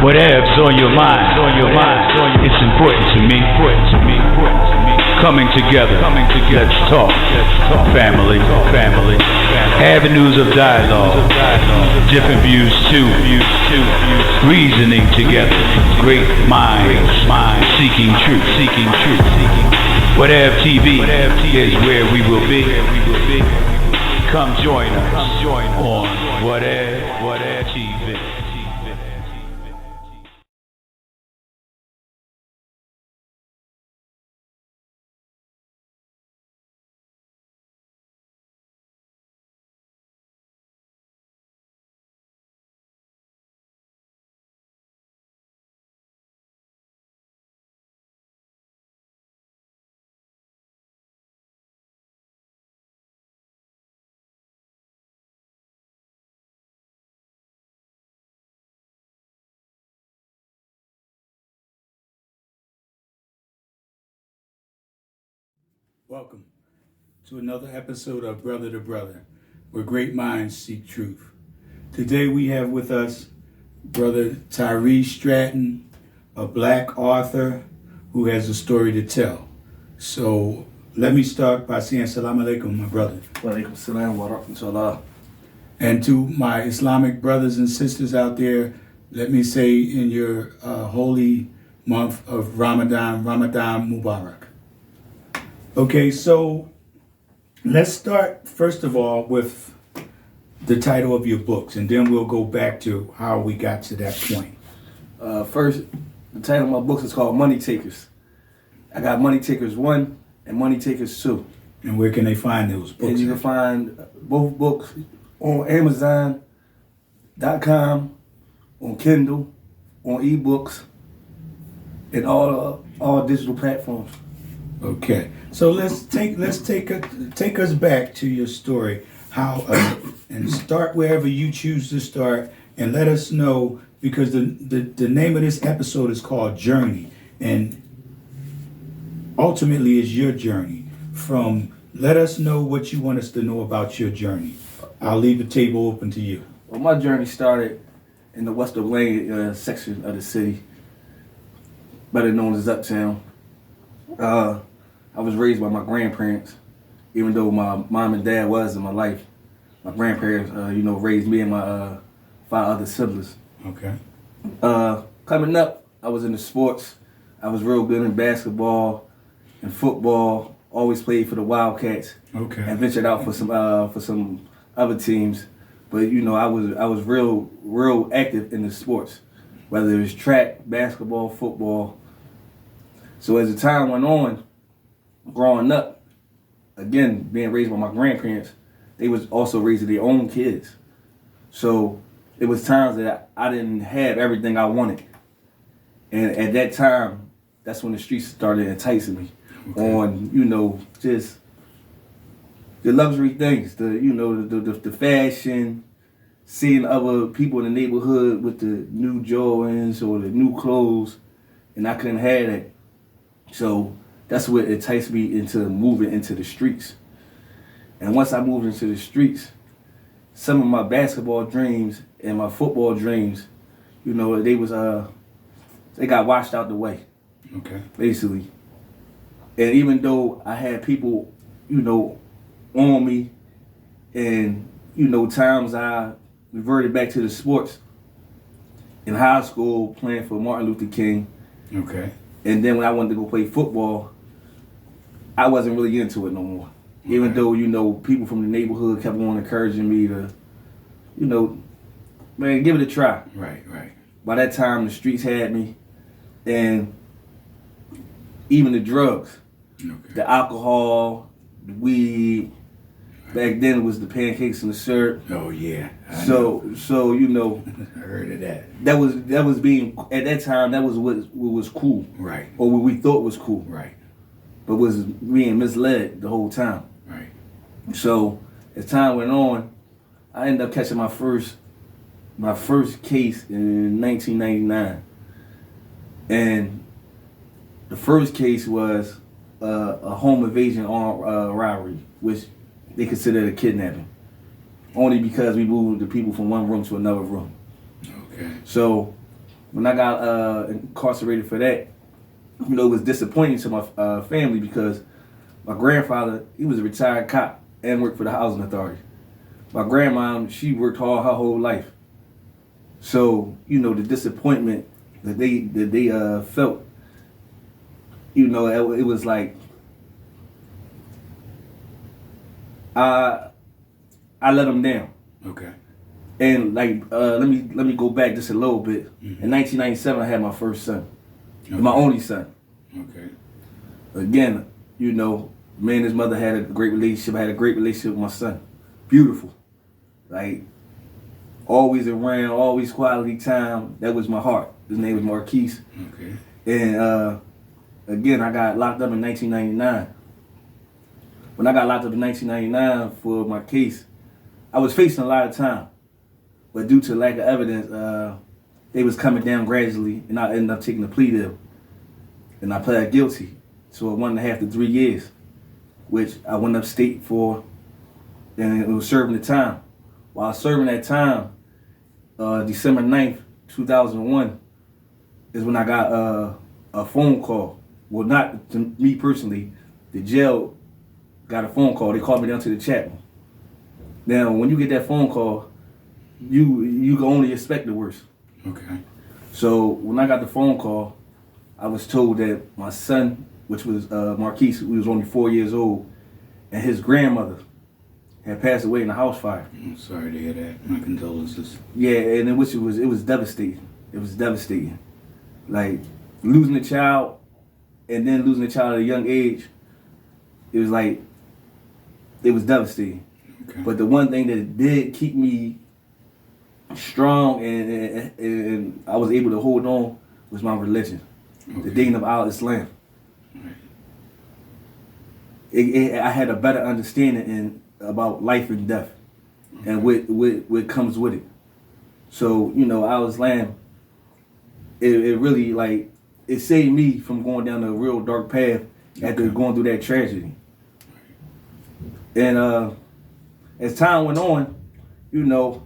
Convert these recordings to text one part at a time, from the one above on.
Whatever's on your mind, it's important to me. Coming together, let's talk. Family. Avenues of dialogue, different views too. Reasoning together, great minds, seeking truth. Whatever TV is where we will be. Come join us on Whatever TV. Welcome to another episode of Brother to Brother, where great minds seek truth. Today we have with us Brother Tyree Stratton, a black author who has a story to tell. So let me start by saying Assalamu alaikum, my brother. Wa alaikum salam wa rahmatullah. And to my Islamic brothers and sisters out there, let me say in your holy month of Ramadan Mubarak. Okay, so let's start first of all with the title of your books, and then we'll go back to how we got to that point. First, the title of my books is called Money Takers. I got Money Takers 1 and Money Takers 2. And where can they find those books? And you can find both books on Amazon.com, on Kindle, on ebooks, and all digital platforms. Okay, so let's take us back to your story, and start wherever you choose to start, and let us know, because the name of this episode is called Journey, and ultimately is your journey. Let us know what you want us to know about your journey. I'll leave the table open to you. Well, my journey started in the West Lane section of the city, better known as Uptown. I was raised by my grandparents, even though my mom and dad was in my life. My grandparents, raised me and my 5 other siblings. Okay. Coming up, I was into sports. I was real good in basketball and football. Always played for the Wildcats. Okay. And ventured out for some other teams. But I was real active in the sports, whether it was track, basketball, football. So as the time went on, growing up, again, being raised by my grandparents, they was also raising their own kids. So it was times that I didn't have everything I wanted. And at that time, that's when the streets started enticing me on, just the luxury things, the fashion, seeing other people in the neighborhood with the new Jordans or the new clothes, and I couldn't have that. So that's what enticed me into moving into the streets. And once I moved into the streets, some of my basketball dreams and my football dreams, they got washed out the way. Okay. Basically. And even though I had people, on me, and, times I reverted back to the sports in high school playing for Martin Luther King. Okay. And then when I wanted to go play football, I wasn't really into it no more. Even though, people from the neighborhood kept on encouraging me to, man, give it a try. Right. By that time, the streets had me, and even the drugs, the alcohol, the weed. Back then it was the pancakes and the syrup. Oh yeah. So I heard of that. That was being, at that time, that was what was cool. Right. Or what we thought was cool. Right. But was being misled the whole time. Right. So as time went on, I ended up catching my first case in 1999. And the first case was a home invasion robbery, which they considered a kidnapping. Only because we moved the people from one room to another room. Okay. So when I got incarcerated for that, you know, it was disappointing to my family because my grandfather, he was a retired cop and worked for the housing authority. My grandma, she worked hard her whole life. So, you know, the disappointment that they felt, you know, it was like I let them down. Okay. And like let me go back just a little bit. In 1997, I had my first son, my only son. Okay. Again, you know, me and his mother had a great relationship. I had a great relationship with my son. Beautiful. Like, always around, always quality time. That was my heart. His name was Marquise. Okay. And again, I got locked up in 1999. When I got locked up in 1999 for my case, I was facing a lot of time. But due to lack of evidence, they was coming down gradually, and I ended up taking a plea deal. And I pled guilty to 1.5 to 3 years, which I went upstate for, and it was serving the time. While serving that time, December 9th, 2001, is when I got a phone call. Well, not to me personally. The jail got a phone call. They called me down to the chat room. Now, when you get that phone call, you can only expect the worst. Okay. So when I got the phone call, I was told that my son, which was Marquise, who was only 4 years old, and his grandmother had passed away in a house fire. I'm sorry to hear that. My condolences. Yeah, and it was devastating. It was devastating. Like losing a child, and then losing a child at a young age. It was devastating. Okay. But the one thing that did keep me strong and I was able to hold on was my religion, the Deen of Al-Islam. Right. I had a better understanding about life and death, and what comes with it. So, you know, Al-Islam, it really, like, it saved me from going down a real dark path after going through that tragedy. And as time went on, you know,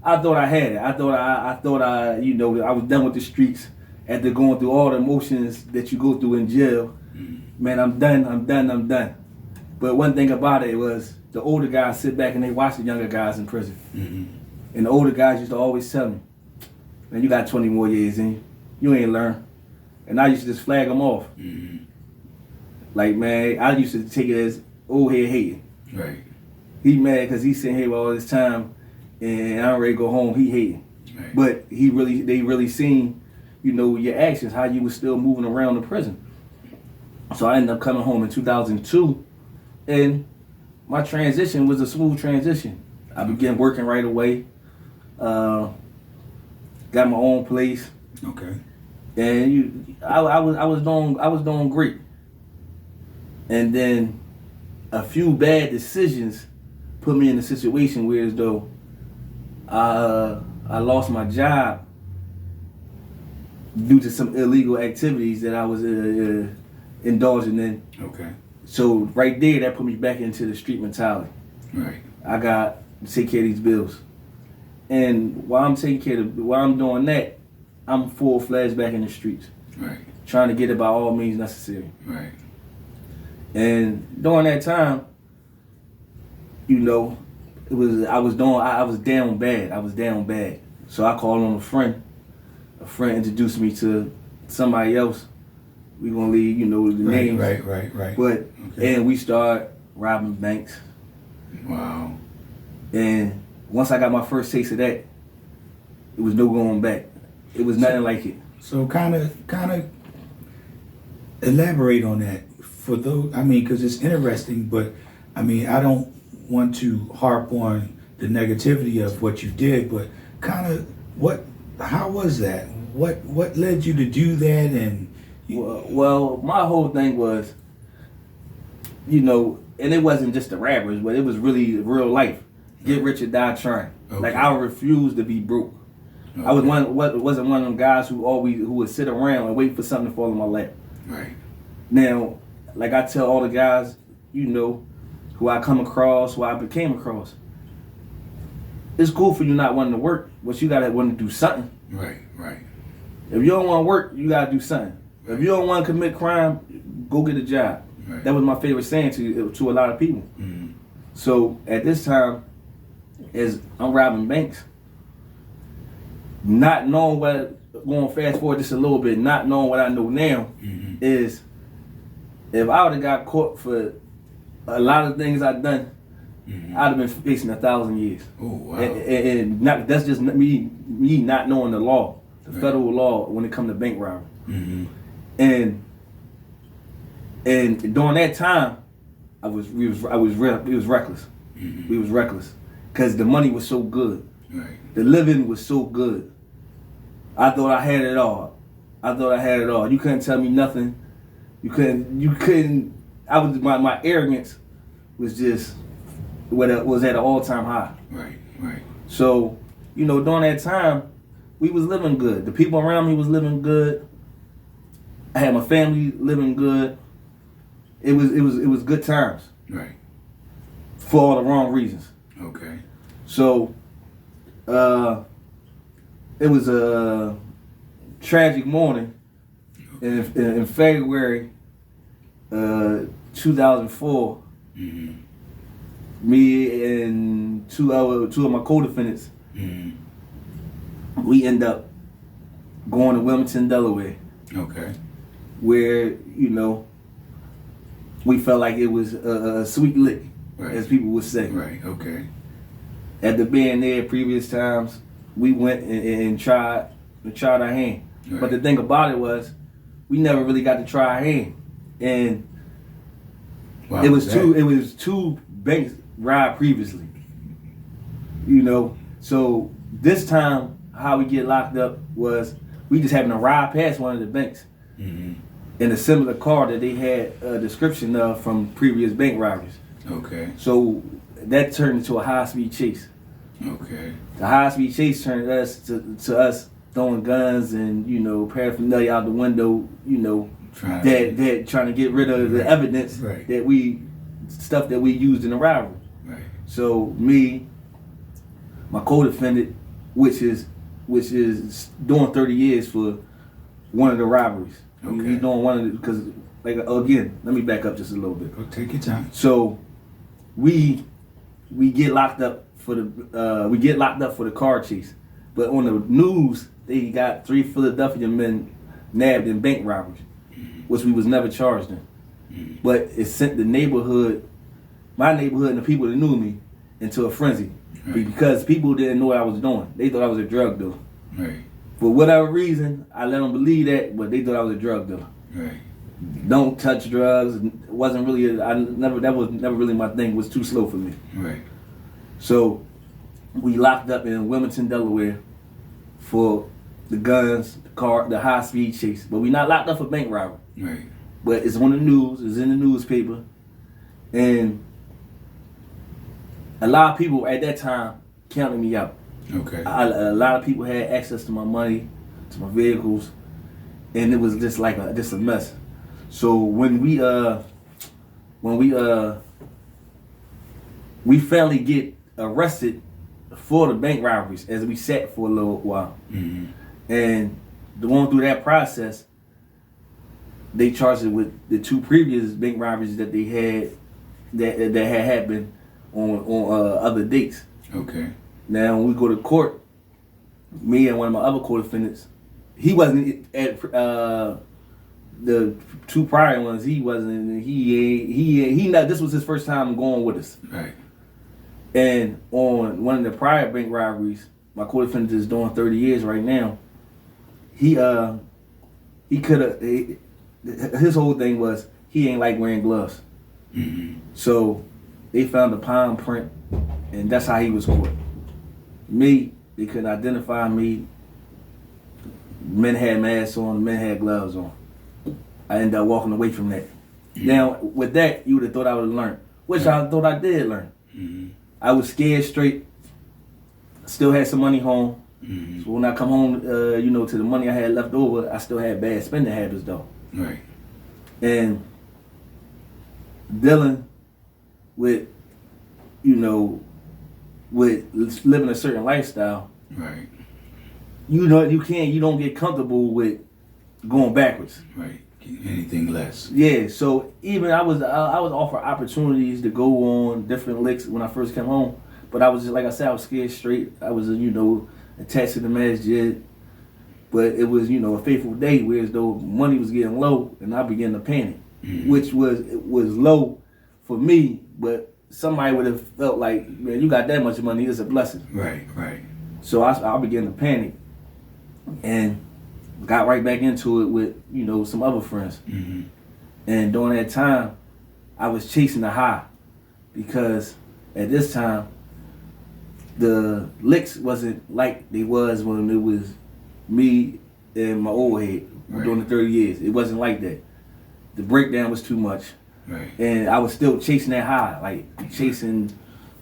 I thought I had it. I thought you know, I was done with the streets after going through all the emotions that you go through in jail. Man, I'm done. But one thing about it was the older guys sit back and they watch the younger guys in prison. And the older guys used to always tell me, man, you got 20 more years in you. You ain't learned. And I used to just flag them off. Like, man, I used to take it as old head hating. Right. He mad because he's sitting here with all this time and I'm ready to go home. He hating. Right. But they really seen, you know, your actions, how you was still moving around the prison. So I ended up coming home in 2002, and my transition was a smooth transition. I began working right away. Got my own place. Okay. And I was doing great. And then a few bad decisions put me in a situation where as though I lost my job due to some illegal activities that I was indulging in. Okay. So right there, that put me back into the street mentality. Right. I got to take care of these bills. And while I'm doing that, I'm full-fledged back in the streets. Right. Trying to get it by all means necessary. Right. And during that time, you know, I was down bad. So I called on a friend. A friend introduced me to somebody else. We gonna leave, you know, the names. Right. But and we start robbing banks. Wow. And once I got my first taste of that, it was no going back. It was nothing like it. So kind of elaborate on that for those. I mean, because it's interesting, but I mean, I don't want to harp on the negativity of what you did, but kind of how was that? What led you to do that? And well, my whole thing was, you know, and it wasn't just the rappers, but it was really real life. Get rich or die trying. Okay. Like I refused to be broke. Okay. I wasn't one of them guys who would sit around and wait for something to fall in my lap. Right. Now, like I tell all the guys, you know, who I come across, who I became across. It's cool for you not wanting to work, but you gotta want to do something. Right. If you don't want to work, you gotta do something. If you don't want to commit crime, go get a job. Right. That was my favorite saying to a lot of people. Mm-hmm. So at this time, as I'm robbing banks, not knowing going fast forward just a little bit, not knowing what I know now, Mm-hmm. is if I would have got caught for a lot of things I've done, Mm-hmm. I'd have been facing 1,000 years. Oh, wow. And not, that's just me not knowing the law, the Right. federal law when it comes to bank robbery. Mm-hmm. And during that time, we was reckless. Mm-hmm. We was reckless because the money was so good, Right. the living was so good. I thought I had it all. You couldn't tell me nothing. You couldn't. My arrogance was just was at an all-time high. Right. Right. So, during that time, we was living good. The people around me was living good. I had my family living good. It was good times Right. for all the wrong reasons. Okay. So, it was a tragic morning in February 2004. Mm-hmm. Me and two of my co-defendants, Mm-hmm. we end up going to Wilmington, Delaware, Okay. where we felt like it was a sweet lick, Right. as people would say. Right. Okay. After being there previous times, we went and tried our hand. Right. But the thing about it was, we never really got to try our hand, and Wow, it was that- two banks robbed previously. So this time how we get locked up was we just happened to ride past one of the banks Mhm. in a similar car that they had a description of from previous bank robberies. Okay. So that turned into a high-speed chase. Okay. The high-speed chase turned us to us throwing guns and paraphernalia out the window. Trying That trying to get rid of the evidence Right. that we used in the robbery. Right. So me, my co-defendant, which is doing 30 years for one of the robberies. Okay. He's doing one of the, because again, let me back up just a little bit. Go take your time. So we get locked up for the car chase, but on the news they got 3 Philadelphia men nabbed in bank robberies, which we was never charged in. But it sent the neighborhood, my neighborhood, and the people that knew me into a frenzy. Right. Because people didn't know what I was doing. They thought I was a drug dealer. Right. For whatever reason, I let them believe that, but they thought I was a drug dealer. Right. Don't touch drugs. Wasn't really. That was never really my thing. It was too slow for me. Right. So we locked up in Wilmington, Delaware, for the guns, the car, the high speed chase. But we not locked up for bank robbery. Right. But it's on the news. It's in the newspaper, and a lot of people at that time counted me out. Okay. A lot of people had access to my money, to my vehicles, and it was just like just a mess. So when we finally get arrested for the bank robberies, as we sat for a little while, Mhm. and going through that process, they charged it with the 2 previous bank robberies that they had that had happened on other dates. Okay. Now, when we go to court, me and one of my other co-defendants, he wasn't at the 2 prior ones. He wasn't. He not. This was his first time going with us. Right. And on one of the prior bank robberies, my co-defendant is doing 30 years right now. He could have. His whole thing was he ain't like wearing gloves. Mhm. So they found the palm print, and that's how he was caught. Me, they couldn't identify me. Men had masks on, men had gloves on. I ended up walking away from that. Now, with that, you would have thought I would have learned, which I thought I did learn. Mhm. I was scared straight, still had some money home. Mhm. So when I come home, to the money I had left over, I still had bad spending habits though. Right. And dealing with, with living a certain lifestyle, Right. you know, you don't get comfortable with going backwards. Right. Anything less. Yeah, so even I was offered opportunities to go on different licks when I first came home, but I was just, like I said, I was scared straight. I was attached to the masjid, but it was a fateful day, whereas though money was getting low, and I began to panic, which was low for me, but somebody would have felt like, man, you got that much money, it's a blessing. Right, right. So I began to panic, and got right back into it with some other friends. Mm-hmm. And during that time, I was chasing the high, because at this time the licks wasn't like they was when it was me and my old head during the 30 years. It wasn't like that. The breakdown was too much. Right. And I was still chasing that high, like chasing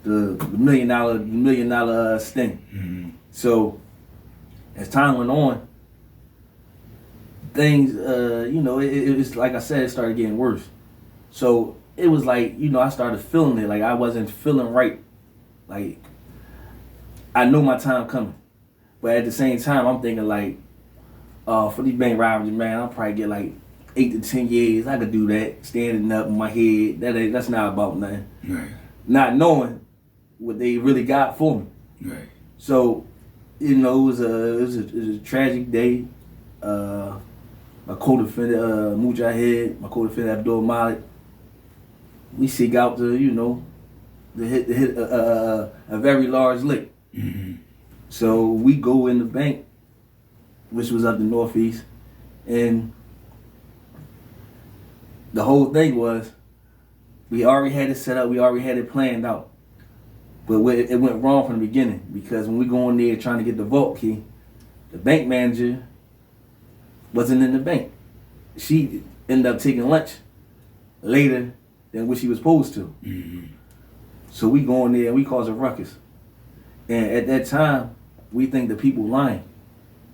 the $1 million sting. Mm-hmm. So as time went on, things, it was like I said, it started getting worse. So it was like, I started feeling it. Like I wasn't feeling right. Like I know my time coming, but at the same time, I'm thinking like, for these bank robberies, man, I'll probably get like 8 to 10 years. I could do that, standing up in my head. That's not about nothing. Right. Not knowing what they really got for me. Right. So, it was a tragic day. My co-defendant, Mujahid, my co-defendant Abdul Malik, we seek out to hit a very large lick. Mm-hmm. So we go in the bank, which was up the northeast, and the whole thing was, we already had it set up, we already had it planned out. But it went wrong from the beginning, because when we go in there trying to get the vault key, the bank manager wasn't in the bank. She ended up taking lunch later than what she was supposed to. Mm-hmm. So we go in there and we cause a ruckus. And at that time, we think the people lying.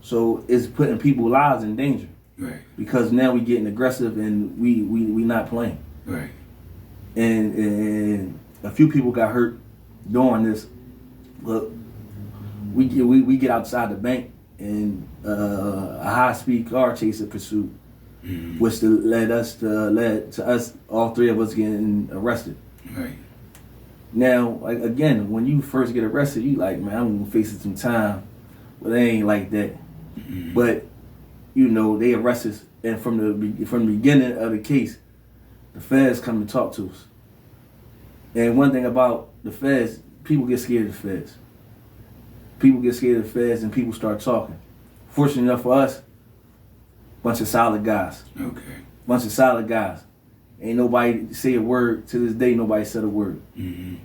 So it's putting people's lives in danger. Right. Because now we getting aggressive and we not playing. Right. And a few people got hurt during this. But we get outside the bank, and a high-speed car chaser pursuit, Mm-hmm. which led to us, all three of us, getting arrested. Right. Now, like, again, when you first get arrested, you like, man, I'm gonna face some time, but it ain't like that. Mm-hmm. But they arrest us, and from the beginning of the case, the feds come to talk to us. And one thing about the feds, people get scared of the feds. People get scared of the feds, and people start talking. Fortunate enough for us, bunch of solid guys. Okay. Bunch of solid guys. Ain't nobody say a word. To this day, nobody said a word. Mm-hmm.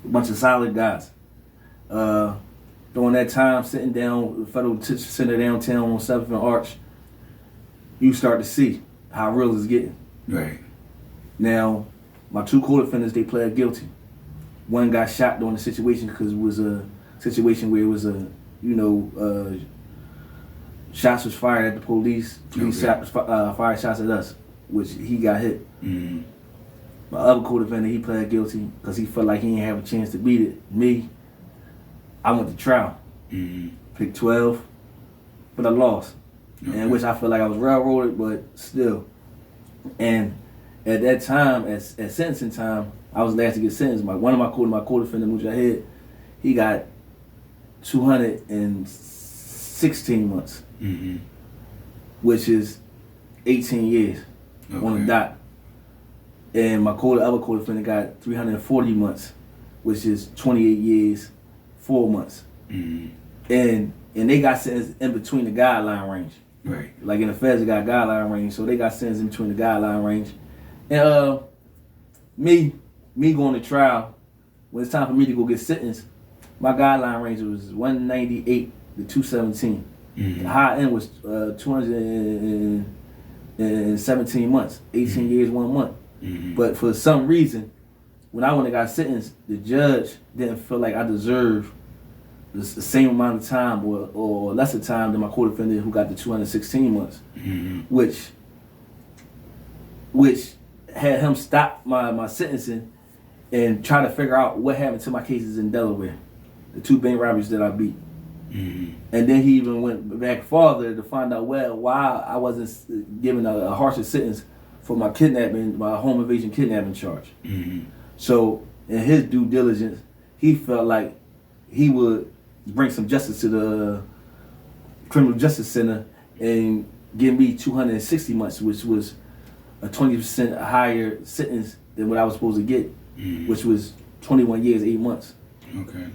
A bunch of solid guys. During that time, sitting down, Federal Detention Center downtown on 7th and Arch, you start to see how real it's getting. Right. Now, my two co-defendants, they pled guilty. One got shot during the situation because it was a situation where it was shots was fired at the police. Police fired shots at us, which he got hit. Mm-hmm. My other co-defendant, he pled guilty because he felt like he didn't have a chance to beat it. Me, I went to trial. Mm-hmm. Picked 12, but I lost. Okay. And which I feel like I was railroaded, but still. And at that time, at sentencing time, I was last to get sentenced. One of my co-defendant, Mujahid, he got 216 months, Mm-hmm. which is 18 years on the dot. And my other co-defendant got 340 months, which is 28 years, 4 months. Mm-hmm. And they got sentenced in between the guideline range. Right. Like in the feds, they got guideline range, so they got sentenced in between the guideline range. And me going to trial, when it's time for me to go get sentenced, my guideline range was 198 to 217. Mm-hmm. The high end was 217 months, 18 years, 1 month. Mm-hmm. But for some reason, when I went and got sentenced, the judge didn't feel like I deserved the same amount of time or lesser time than my co-defendant who got the 216 months, Mm-hmm. which had him stop my sentencing and try to figure out what happened to my cases in Delaware, the 2 bank robberies that I beat. Mm-hmm. And then he even went back farther to find out why I wasn't given a harsher sentence for my home invasion kidnapping charge. Mm-hmm. So in his due diligence, he felt like he would bring some justice to the criminal justice center and give me 260 months, which was a 20% higher sentence than what I was supposed to get, which was 21 years, 8 months. Okay.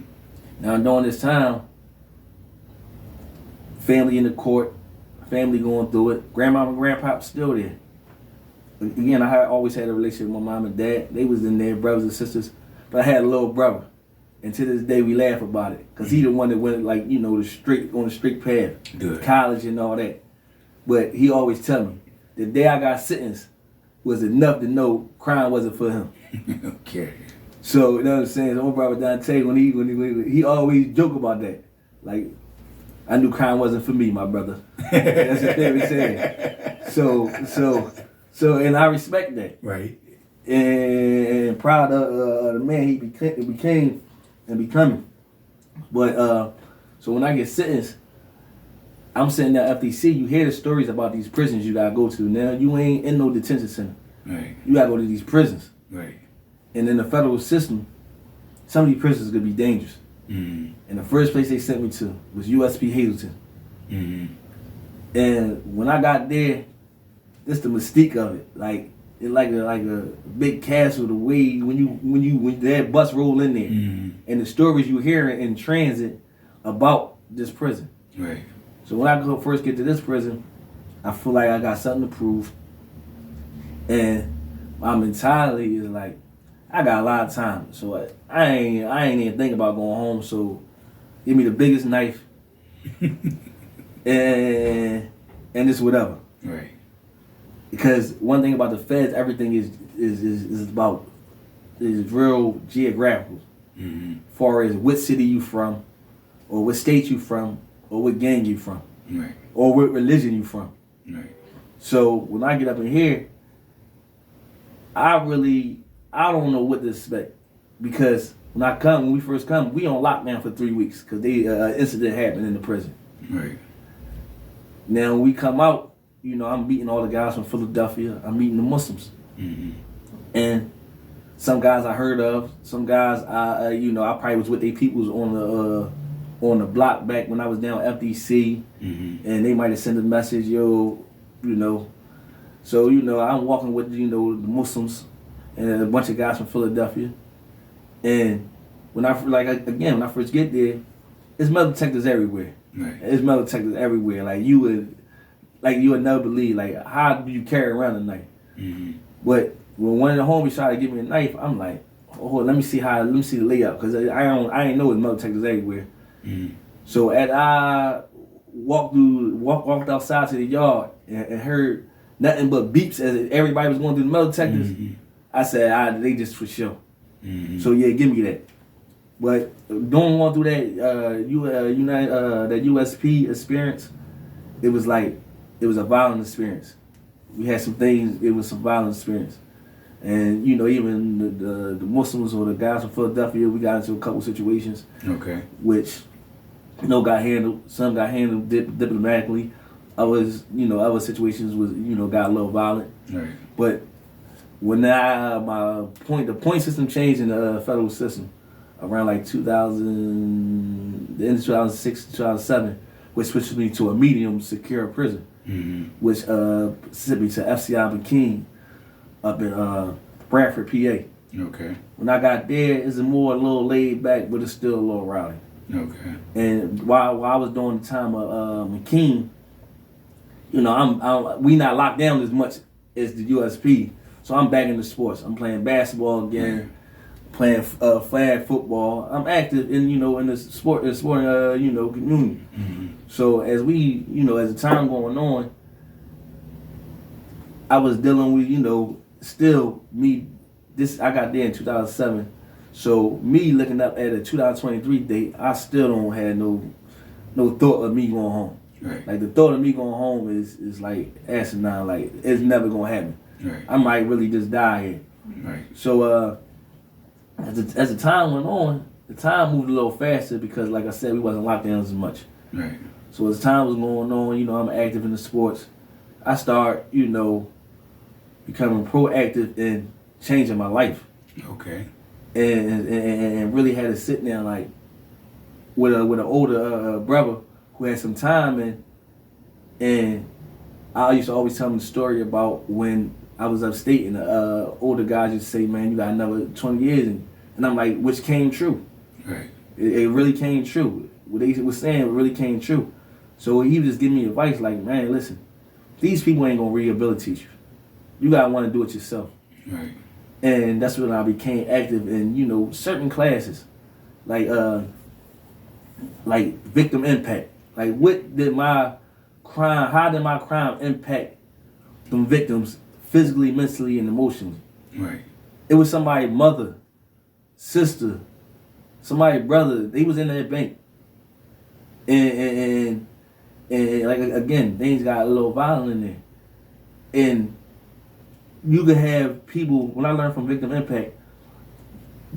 Now during this time, family in the court, family going through it, grandma and grandpa still there. Again, I always had a relationship with my mom and dad. They was in there, brothers and sisters. But I had a little brother. And to this day, we laugh about it. Because he the one that went, like, you know, on the straight path. Good. College and all that. But he always tell me, the day I got sentenced was enough to know crime wasn't for him. Okay. So, you know what I'm saying? So my brother Dante, when he always joke about that. Like, I knew crime wasn't for me, my brother. That's the thing we said. So, and I respect that. Right. And proud of the man he became and becoming. But so when I get sentenced, I'm sitting there at FDC. You hear the stories about these prisons you gotta go to. Now you ain't in no detention center. Right. You gotta go to these prisons. Right. And in the federal system, some of these prisons could be dangerous. Mm-hmm. And the first place they sent me to was USP Hazleton. Mm-hmm. And when I got there, that's the mystique of it. Like it's like a big castle. The way when that bus roll in there, and the stories you hear in transit about this prison. Right. So when I first get to this prison, I feel like I got something to prove, and my mentality is like I got a lot of time, so I ain't even thinking about going home. So give me the biggest knife, and it's whatever. Right. Because one thing about the feds, everything is real geographical. Far as what city you from, or what state you from, or what gang you from, Right. or what religion you from. Right. So when I get up in here, I don't know what to expect, because when we first come, we on lockdown for 3 weeks because incident happened in the prison. Right. Now when we come out, you know, I'm meeting all the guys from Philadelphia. I'm meeting the Muslims, and some guys I heard of, some guys I probably was with their peoples on the block back when I was down FDC, and they might have sent a message, yo, you know. So I'm walking with the Muslims and a bunch of guys from Philadelphia, and when I first get there, it's metal detectors everywhere. Right. It's metal detectors everywhere. Like you would never believe. Like, how do you carry around a knife? But when one of the homies tried to give me a knife, I'm like, oh, let me see the layout, because I ain't know it's metal detectors everywhere. So as I walked outside to the yard and heard nothing but beeps as everybody was going through the metal detectors, I said, they just for sure. So yeah, give me that. But going through that that USP experience, it was a violent experience. We had some things. It was some violent experience, and even the Muslims or the guys from Philadelphia, we got into a couple situations. Okay. Which got handled. Some got handled diplomatically. Other situations was got a little violent. Right. But when the point system changed in the federal system around like the end of 2006 to 2007, which switched me to a medium secure prison, which sent me to FCI McKean up in Bradford, PA. Okay. When I got there, it's a little laid back, but it's still a little rowdy. Okay. And while I was doing the time of McKean, we not locked down as much as the USP, so I'm back in the sports. I'm playing basketball again, playing flag football. I'm active in the sporting community. So as as the time going on, I was dealing with still me. I got there in 2007. So me looking up at a 2023 date, I still don't have no thought of me going home. Right. Like the thought of me going home is like asinine. Like it's never gonna happen. Right. I might really just die here. Right. So as the time went on, the time moved a little faster because, like I said, we wasn't locked down as much. Right. So as time was going on, I'm active in the sports. I start, becoming proactive in changing my life. Okay. And really had to sit down like with an older brother who had some time, and I used to always tell him the story about when I was upstate and the older guys used to say, man, you got another 20 years, and I'm like, which came true. Right. It really came true. What they was saying really came true. So he was just giving me advice like, man, listen, these people ain't gonna rehabilitate you. You gotta want to do it yourself. Right. And that's when I became active in, certain classes, like victim impact. Like, what did my crime? How did my crime impact them victims physically, mentally, and emotionally? Right. It was somebody's mother, sister, somebody's brother. They was in that bank, and like again, things got a little violent in there, and you could have people. When I learned from victim impact,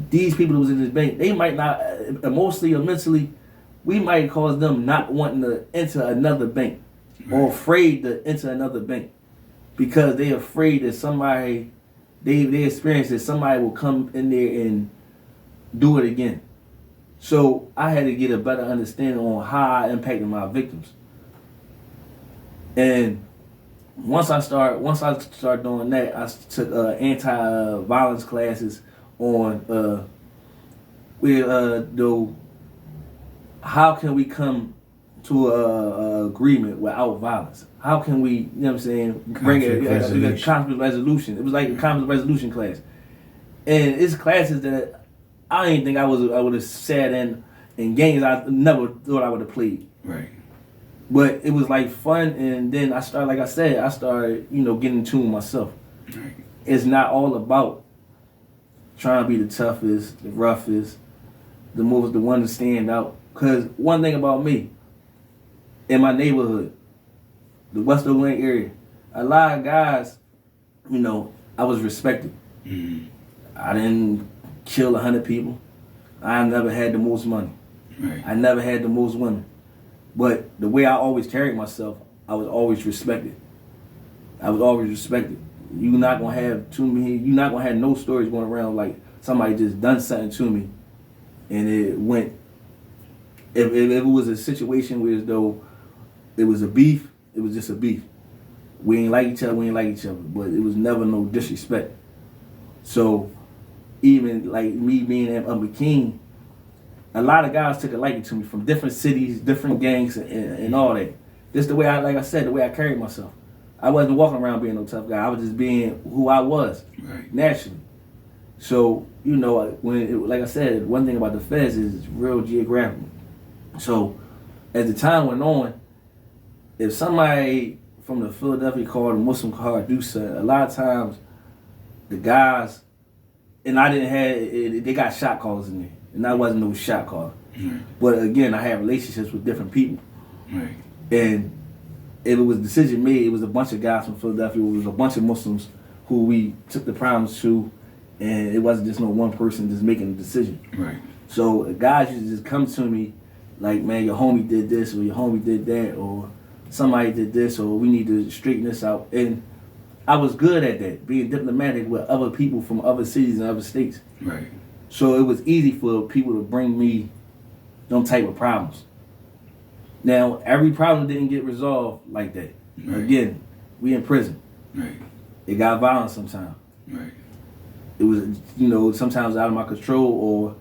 these people that was in this bank, they might not emotionally or mentally, we might cause them not wanting to enter another bank or afraid to enter another bank because they're afraid that somebody they experience that somebody will come in there and do it again. So I had to get a better understanding on how I impacted my victims. And once I started doing that, I took anti-violence classes on how can we come to a agreement without violence? How can we, bring a conflict resolution? It was like a conflict resolution class, and it's classes that I didn't think I would have sat in games I never thought I would have played. Right. But it was like fun, and then I started getting in tune with myself. Right. It's not all about trying to be the toughest, the roughest, the one to stand out. Because one thing about me, in my neighborhood, the West Oakland area, a lot of guys, I was respected. Mm-hmm. I didn't kill 100 people. I never had the most money. Right. I never had the most women. But the way I always carried myself, I was always respected. You're not gonna have no stories going around like somebody just done something to me and it went. If it was a situation where as though it was a beef, it was just a beef. We ain't like each other, but it was never no disrespect. So even like me being at McKean, a lot of guys took a liking to me from different cities, different gangs, and all that. Just the way the way I carried myself. I wasn't walking around being no tough guy. I was just being who I was, naturally. So, like I said, one thing about the feds is it's real geographical. So, as the time went on, if somebody from the Philadelphia called, a Muslim called, do something, a lot of times the guys, and I didn't have, they got shot callers in there. And I wasn't no shot caller. Right. But again, I had relationships with different people. Right. And if it was a decision made, it was a bunch of guys from Philadelphia, it was a bunch of Muslims who we took the problems to, and it wasn't just no one person just making a decision. Right. So guys used to just come to me like, man, your homie did this, or your homie did that, or somebody did this, or we need to straighten this out. And I was good at that, being diplomatic with other people from other cities and other states. Right. So it was easy for people to bring me them type of problems. Now, every problem didn't get resolved like that. Right. Again, we in prison. Right. It got violent sometimes. Right. It was, sometimes out of my control, or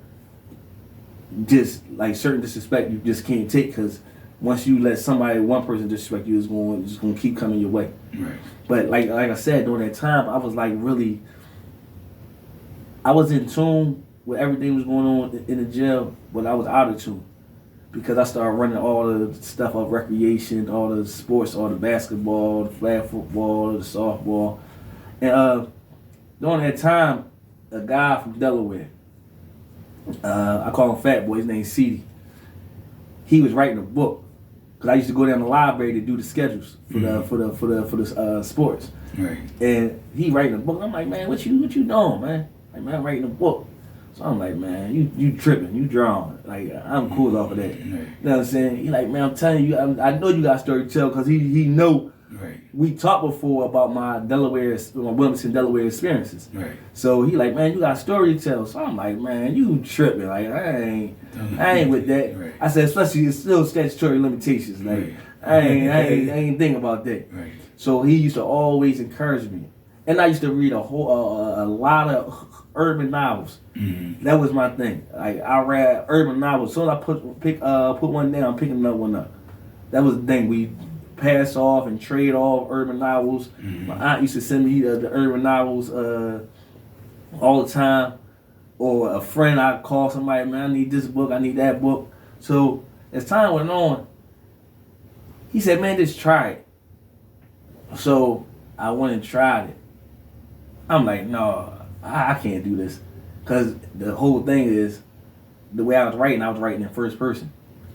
just like certain disrespect you just can't take, because once you let one person disrespect you, it's going to keep coming your way. Right. But like I said, during that time, I was I was in tune with everything was going on in the jail, but I was out of tune because I started running all the stuff of recreation, all the sports, all the basketball, the flag football, the softball. And during that time, a guy from Delaware, I call him Fat Boy, his name's CD. He was writing a book because I used to go down to the library to do the schedules for the sports. Right. And he writing a book. I'm like, man, what you doing, man? Like, man, I'm writing a book. So I'm like, man, you tripping, you drawing. Like, I'm cool off of that. Right. You know what I'm saying? He like, man, I'm telling you, I know you got story to tell because he know Right. we talked before about my Wilmington, Delaware experiences. Right. So he like, man, you got a story to tell. So I'm like, man, you tripping. Like, I ain't with that. Right. I said, especially it's still statutory limitations. Like, Right. I ain't thinking about that. Right. So he used to always encourage me. And I used to read a lot of urban novels. Mm-hmm. That was my thing. Like, I read urban novels. So I put one down, I'm picking another one up. That was the thing. We pass off and trade off urban novels. Mm-hmm. My aunt used to send me the urban novels all the time. Or a friend, I'd call somebody, man, I need this book, I need that book. So as time went on, he said, man, just try it. So I went and tried it. I'm like, no, I can't do this. Because the whole thing is, the way I was writing in first person.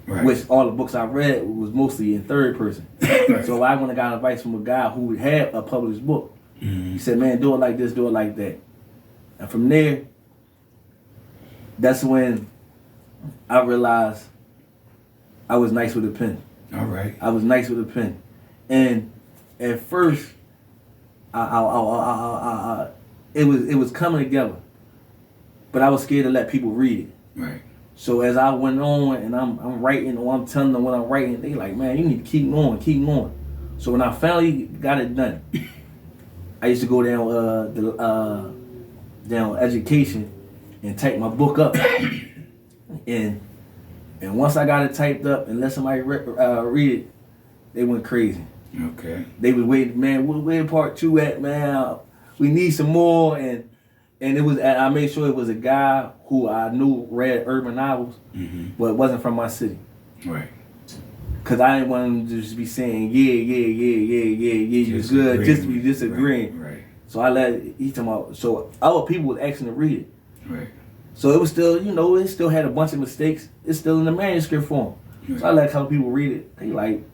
Right. Which all the books I read was mostly in third person. Right. So I went and got advice from a guy who had a published book. Mm-hmm. He said, man, do it like this, do it like that. And from there, that's when I realized I was nice with a pen. All right. I was nice with a pen. And at first, it was coming together. But I was scared to let people read it. Right. So as I went on and I'm writing or I'm telling them what I'm writing, they like, man, you need to keep going, keep going. So when I finally got it done, I used to go down education and type my book up. and once I got it typed up and let somebody read it, they went crazy. Okay. They was waiting, man, where part 2 at, man? We need some more. And it was, I made sure it was a guy who I knew read urban novels, Mm-hmm. but it wasn't from my city. Right. Because I didn't want him to just be saying, yeah, you good, just to be disagreeing. Right. So I he talking about, so other people was asking to read it. Right. So it was still, it still had a bunch of mistakes. It's still in the manuscript form. Right. So I let a couple people read it. They like,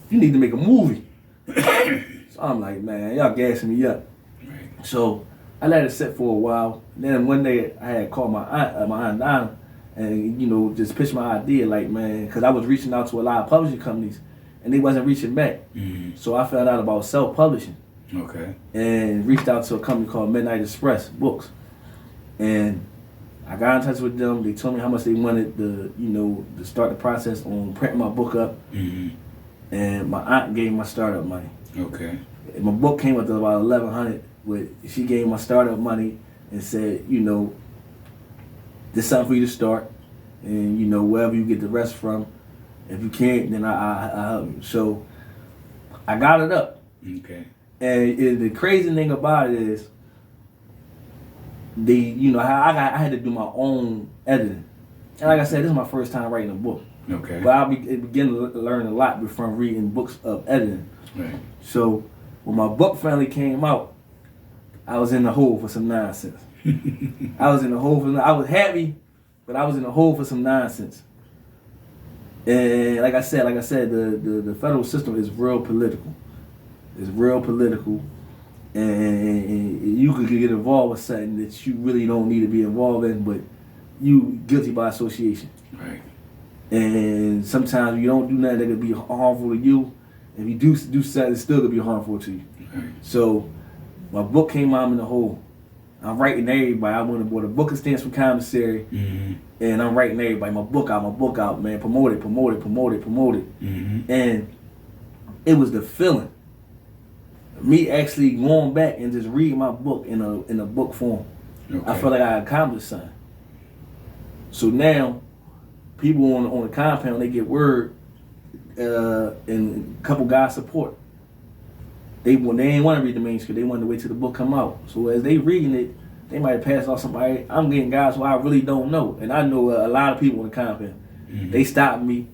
you need to make a movie. So I'm like, man, y'all gassing me up. Right. So I let it sit for a while. Then one day I had called my aunt Donna, and just pitched my idea, like, man, because I was reaching out to a lot of publishing companies, and they wasn't reaching back. Mm-hmm. So I found out about self-publishing, Okay. and reached out to a company called Midnight Express Books, and I got in touch with them. They told me how much they wanted to start the process on printing my book up, Mm-hmm. and my aunt gave me my startup money. Okay. And my book came up to about $1,100. She gave me my startup money and said, this is something for you to start, and wherever you get the rest from, if you can't, then I help you. So I got it up, Okay. and the crazy thing about it is, I had to do my own editing, and like I said, this is my first time writing a book. Okay. But I began to learn a lot from reading books of editing. Right. So when my book finally came out, I was in the hole for some nonsense. I was happy, but I was in the hole for some nonsense. And like I said, the federal system is real political. It's real political, and you could get involved with something that you really don't need to be involved in, but you guilty by association. Right. And sometimes you don't do nothing that could be harmful to you. If you do something, it's still gonna be harmful to you. Right. So my book came out in the hole. I'm writing everybody. I went and bought a book of stamps from Commissary, Mm-hmm. and I'm writing everybody. My book out, man. Promote it. Mm-hmm. And it was the feeling. Me actually going back and just reading my book in a book form. Okay. I felt like I accomplished something. So now, people on the compound, they get word, and a couple guys support. They ain't want to read the manuscript. They wanted to wait till the book come out. So as they reading it, they might pass off somebody. I'm getting guys who I really don't know, and I know a lot of people on the compound. Mm-hmm. They stop me.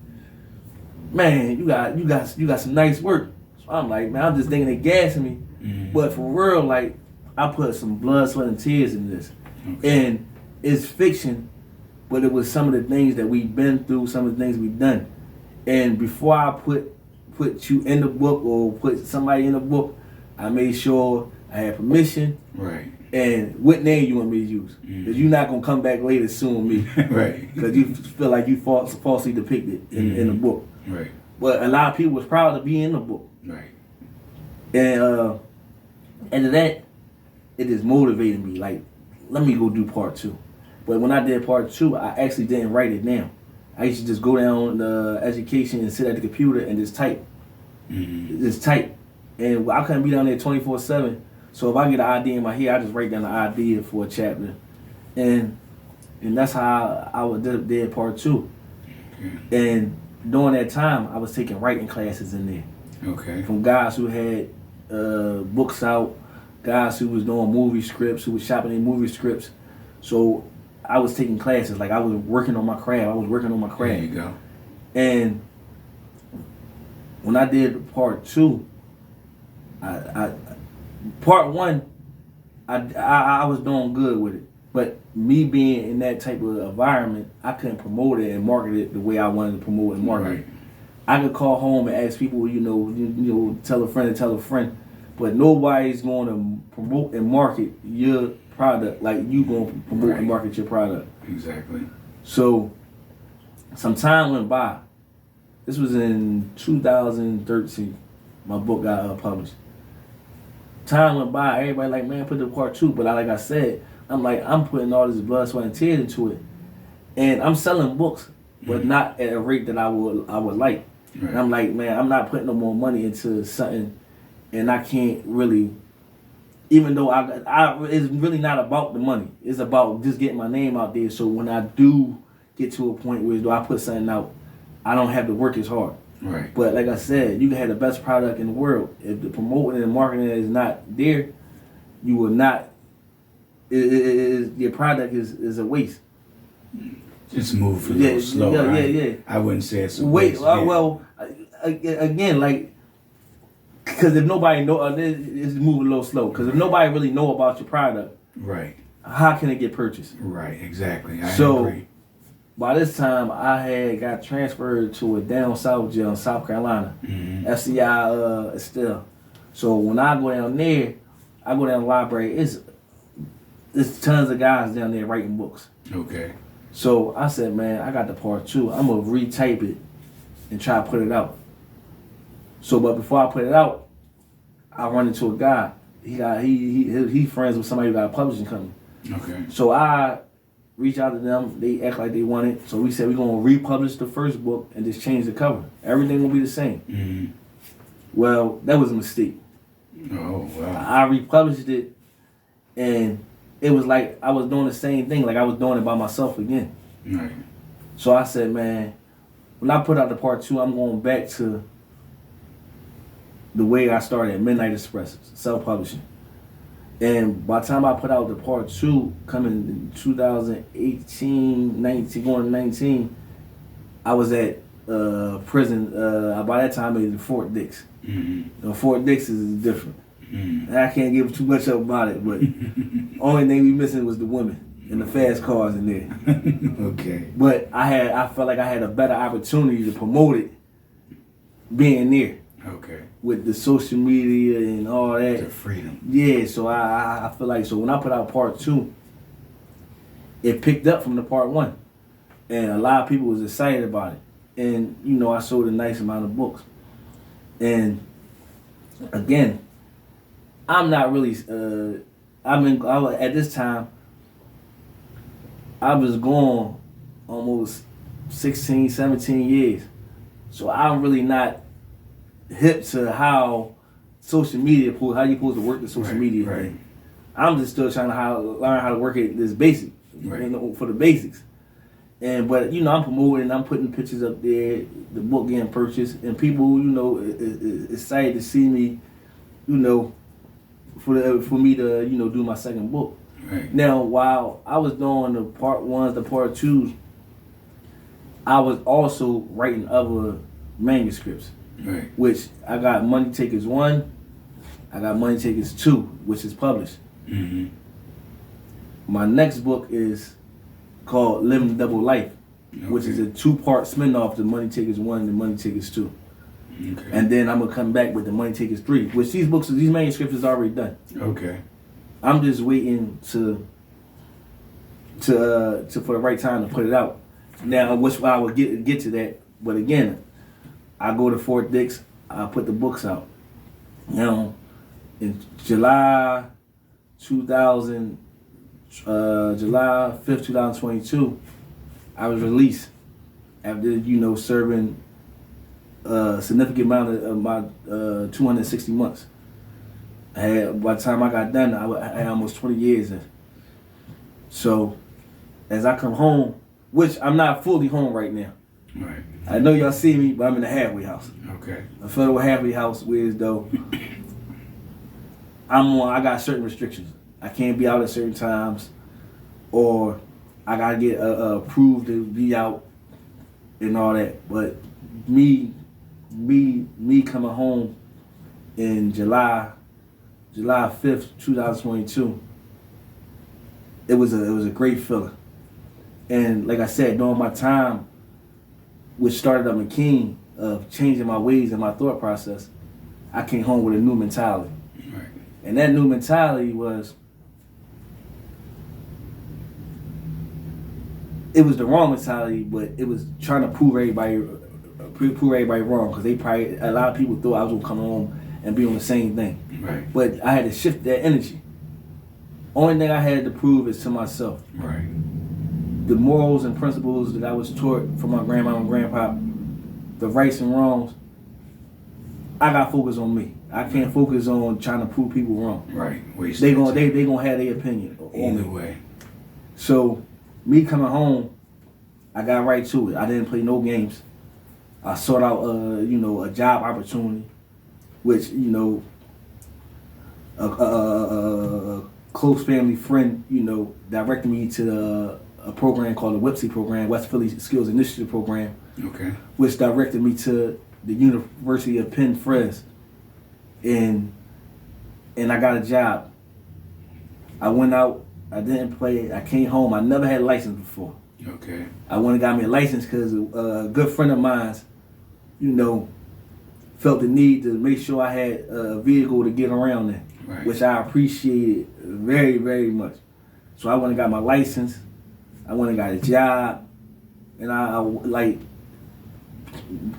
Man, you got some nice work. So I'm like, man, I'm just thinking they gassing me. Mm-hmm. But for real, like, I put some blood, sweat, and tears in this. Okay. And it's fiction, but it was some of the things that we've been through, some of the things we've done. And before I put you in the book or put somebody in the book, I made sure I had permission, Right. and what name you want me to use? Because you're not gonna come back later suing me, Right. because you feel like you falsely depicted in the book. Right. But a lot of people was proud to be in the book, Right. and after that, it just motivated me. Like, let me go do part 2. But when I did part 2, I actually didn't write it down. I used to just go down the education and sit at the computer and just type. Just type. And I couldn't be down there 24/7. So if I get an idea in my head, I just write down the idea for a chapter. And that's how I did part 2. And during that time, I was taking writing classes in there. Okay. From guys who had books out, guys who was doing movie scripts, who was shopping in movie scripts. So I was taking classes. Like, I was working on my craft. There you go. And when I did part 2, part 1, I was doing good with it. But me being in that type of environment, I couldn't promote it and market it the way I wanted to promote and market it. I could call home and ask people, tell a friend, but nobody's going to promote and market your product like you going to promote and market your product. Exactly. So some time went by. This was in 2013. My book got published. Time went by. Everybody like, man, put the part 2. But like I said, I'm putting all this blood, sweat, and tears into it, and I'm selling books, but not at a rate that I would like. Right. And I'm like, man, I'm not putting no more money into something, and I can't really. Even though it's really not about the money. It's about just getting my name out there. So when I do get to a point where I put something out, I don't have to work as hard. Right. But like I said, you can have the best product in the world. If the promoting and marketing is not there, you will not. Your product is a waste. Just move a little slower. Yeah. I wouldn't say it's a Wait, waste. well, again, like, because if nobody know, it's moving a little slow. Because if nobody really know about your product, Right. how can it get purchased? Right. Exactly. I agree. By this time, I had got transferred to a down south jail in South Carolina, FCI Estelle. So when I go down there, I go down the library. It's tons of guys down there writing books. Okay. So I said, man, I got the part 2. I'm gonna retype it and try to put it out. So, but before I put it out, I run into a guy. He friends with somebody who got a publishing company. Okay. So I reach out to them. They act like they want it. So we said we're gonna republish the first book and just change the cover. Everything will be the same. Well, that was a mistake. Oh wow. I republished it, and it was like I was doing the same thing. Like I was doing it by myself again. Right. So I said, man, when I put out the part 2, I'm going back to the way I started at Midnight Express, self-publishing. And by the time I put out the part 2, coming in 2018, 19, going to 19, I was at prison. By that time, it was Fort Dix. Fort Dix is different. And I can't give too much up about it, but only thing we missing was the women and the fast cars in there. Okay. But I felt like I had a better opportunity to promote it being there. Okay. With the social media and all that. The freedom. Yeah, so I feel like, so when I put out part 2, it picked up from the part 1. And a lot of people was excited about it. And, I sold a nice amount of books. And, again, I'm not really, at this time, I was gone almost 16, 17 years. So I'm really not hip to how social media, how you supposed to work the social media thing. I'm just still trying to learn how to work it this basic, for the basics. But I'm promoting, I'm putting pictures up there, the book getting purchased, and people, excited to see me, for me to, do my second book. Right. Now, while I was doing the part 1s, the part 2s, I was also writing other manuscripts. Right. Which I got Money Takers 1, I got Money Takers 2, which is published. My next book is called Living Double Life, which is a 2-part spin-off to Money Takers 1 and Money Takers 2. Okay. And then I'm gonna come back with the Money Takers 3, which these manuscripts is already done. Okay. I'm just waiting to for the right time to put it out. Now, which I would get to that, but again, I go to Fort Dix, I put the books out. Now, in July 5th, 2022, I was released after serving a significant amount of my 260 months. By the time I got done, I had almost 20 years in. So, as I come home, which I'm not fully home right now. Right. I know y'all see me, but I'm in a halfway house. Okay. A federal halfway house, whereas though I got certain restrictions. I can't be out at certain times, or I gotta get approved to be out and all that. But me coming home in July 5th, 2022, it was a great feeling. And like I said, during my time, which started at McKean, of changing my ways and my thought process, I came home with a new mentality. Right. And that new mentality was, it was the wrong mentality, but it was trying to prove everybody wrong, because a lot of people thought I was gonna come home and be on the same thing. Right. But I had to shift that energy. Only thing I had to prove is to myself. Right. The morals and principles that I was taught from my grandma and grandpa, the rights and wrongs, I got to focus on me. I can't focus on trying to prove people wrong. Right. They gonna have their opinion on Either me. way. So me coming home, I got right to it. I didn't play no games. I sought out a job opportunity, which a close family friend directed me to a program called the WIPSI program, West Philly Skills Initiative Program. Okay. Which directed me to the University of Penn Fres, and I got a job. I went out. I didn't play. I came home. I never had a license before. Okay. I went and got me a license because a good friend of mine, felt the need to make sure I had a vehicle to get around in, Right. which I appreciated very, very much. So I went and got my license. I went and got a job, and I like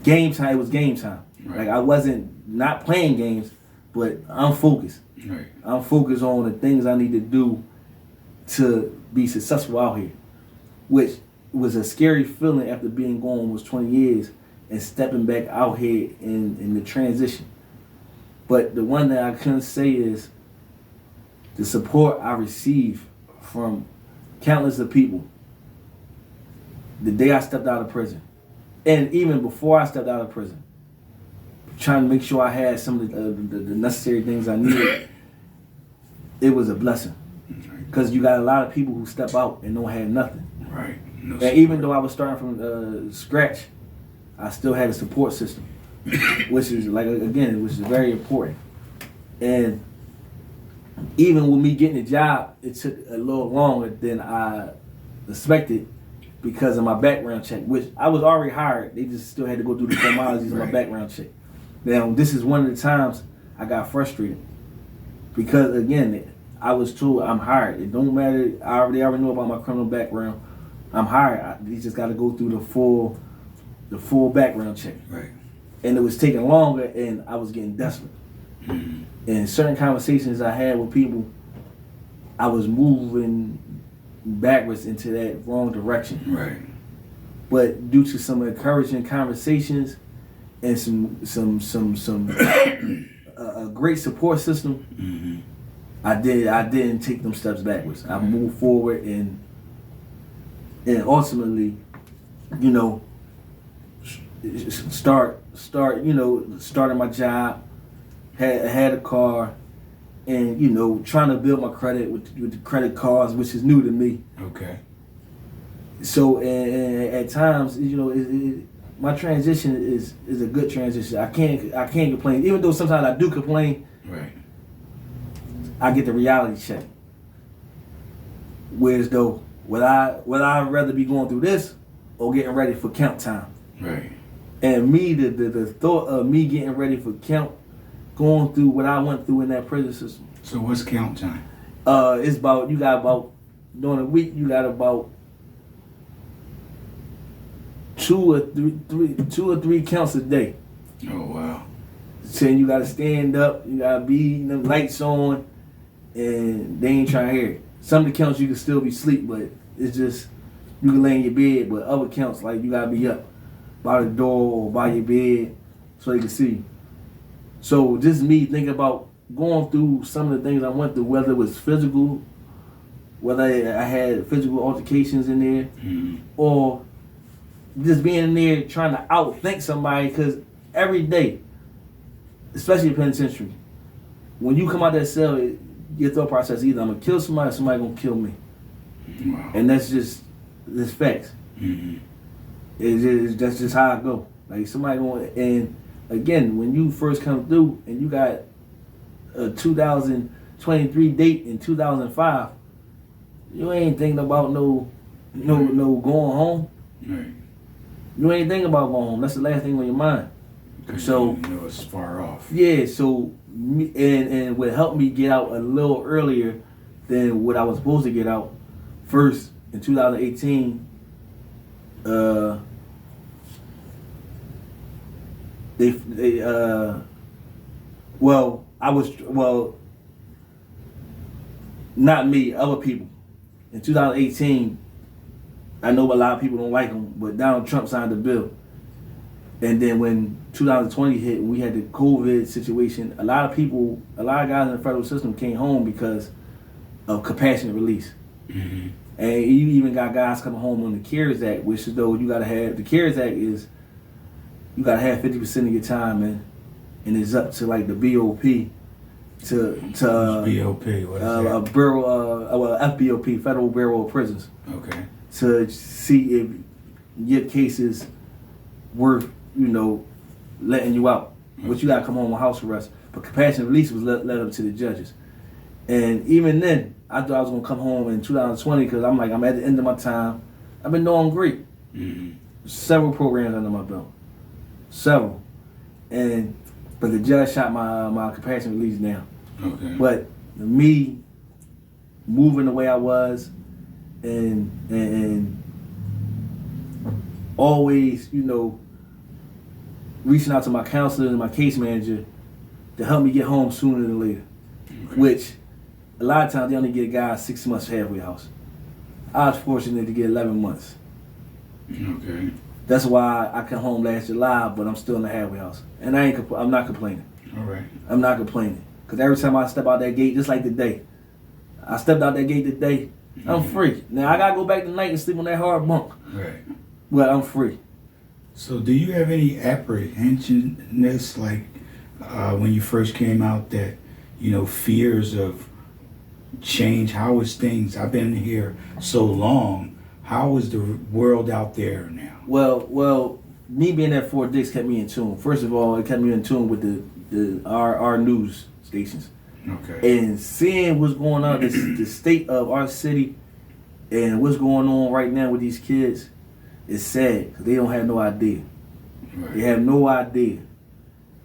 game time. It was game time. Right. Like I wasn't not playing games, but I'm focused. Right. I'm focused on the things I need to do to be successful out here, which was a scary feeling after being gone almost 20 years and stepping back out here in the transition. But the one that I couldn't say is the support I received from countless of people the day I stepped out of prison, and even before I stepped out of prison, trying to make sure I had some of the necessary things I needed. It was a blessing, because you got a lot of people who step out and don't have nothing. Right. No And even though I was starting from scratch, I still had a support system, which is which is very important. And even with me getting a job, it took a little longer than I expected because of my background check, which I was already hired. They just still had to go through the formalities of my background check. Now, this is one of the times I got frustrated because, again, I was told I'm hired. It don't matter. They already know about my criminal background. I'm hired. They just got to go through the full background check. Right. And it was taking longer, and I was getting desperate. Mm-hmm. And certain conversations I had with people, I was moving backwards into that wrong direction. Right. But due to some encouraging conversations and some a great support system, Mm-hmm. I didn't take them steps backwards. I moved forward and ultimately, starting my job, had a car, and trying to build my credit with the credit cards, which is new to me. Okay. So and at times, my transition is a good transition. I can't complain, even though sometimes I do complain. Right. I get the reality check. Whereas though, would I rather be going through this or getting ready for count time? Right. And me, the thought of me getting ready for count, going through what I went through in that prison system. So what's count time? It's about, you got about, during a week, you got about two or three counts a day. Oh, wow. Saying you gotta stand up, you gotta be the lights on, and they ain't trying to hear it. Some of the counts you can still be asleep, but it's just, you can lay in your bed, but other counts, like, you gotta be up by the door or by your bed so they can see you. So just me thinking about going through some of the things I went through, whether it was physical, whether I had physical altercations in there, or just being in there trying to outthink somebody, because every day, especially in penitentiary, when you come out that cell, your thought process either I'm gonna kill somebody or somebody gonna kill me. Wow. And that's just facts. That's just how I go. Like somebody going, and again, when you first come through and you got a 2023 date in 2005, you ain't thinking about no going home. Right. You ain't thinking about going home. That's the last thing on your mind. So you know it's far off. yeah, so me, and what helped me get out a little earlier than what I was supposed to get out. First in 2018, not me, other people. In 2018, I know a lot of people don't like him, but Donald Trump signed the bill. And then when 2020 hit and we had the COVID situation, a lot of guys in the federal system came home because of compassionate release. And you even got guys coming home on the CARES Act, which is though you gotta have, the CARES Act is, you gotta have 50% of your time in, and it's up to like the BOP to BOP, what is that? FBOP, Federal Bureau of Prisons, Okay. to see if your case is worth, letting you out. But you gotta come home on house arrest. But compassionate release was let up to the judges. And even then, I thought I was gonna come home in 2020 because I'm like, I'm at the end of my time. I've been doing great. Several programs under my belt. Several. But the judge shot my compassionate release down. Okay. But me moving the way I was and always, reaching out to my counselor and my case manager to help me get home sooner than later. Okay. Which a lot of times they only get guys 6 months halfway house. I was fortunate to get 11 months. Okay. That's why I come home last July, but I'm still in the halfway house. And I'm not complaining. All right. I'm not complaining. Because every time I step out that gate, just like today, I stepped out that gate today, I'm free. Now I gotta go back tonight and sleep on that hard bunk. Right. But I'm free. So do you have any apprehensionness, like when you first came out, that, fears of change? How is things? I've been here so long. How is the world out there now? Well, me being at Fort Dix kept me in tune. First of all, it kept me in tune with our news stations. Okay. And seeing what's going on, the state of our city and what's going on right now with these kids is sad because they don't have no idea. Right. They have no idea.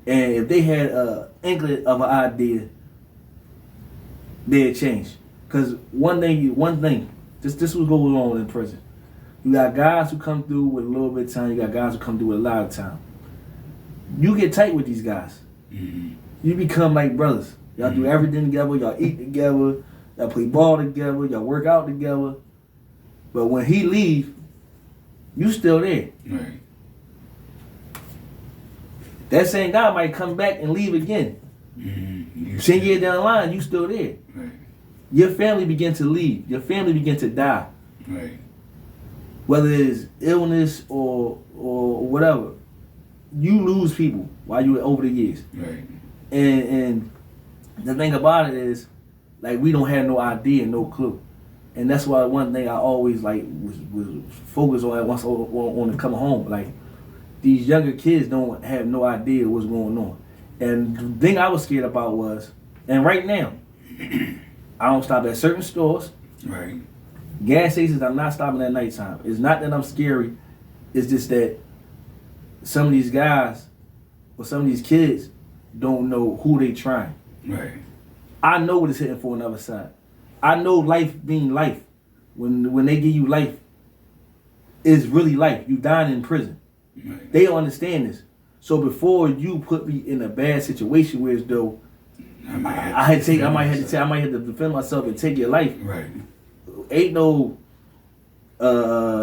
And if they had an inkling of an idea, they'd change. Because one thing, this what goes on in prison. You got guys who come through with a little bit of time. You got guys who come through with a lot of time. You get tight with these guys. You become like brothers. Y'all do everything together. Y'all eat together. Y'all play ball together. Y'all work out together. But when he leave, you still there. Right. That same guy might come back and leave again. 10 years down the line, you still there. Right. Your family begin to leave. Your family begin to die. Right. Whether it's illness or whatever, you lose people while you're over the years. Right. And the thing about it is, like, we don't have no idea, no clue. And that's why one thing I always was focused on once on to come home. Like, these younger kids don't have no idea what's going on. And the thing I was scared about was, and right now, I don't stop at certain stores. Right. Gas stations, I'm not stopping at nighttime. It's not that I'm scary. It's just that some of these guys or some of these kids don't know who they trying. Right. I know what it's hitting for on the other side. I know life being life. When they give you life, it's really life. You dying in prison. Right. They don't understand this. So before you put me in a bad situation where as though I might have to defend myself and take your life. Right. Ain't no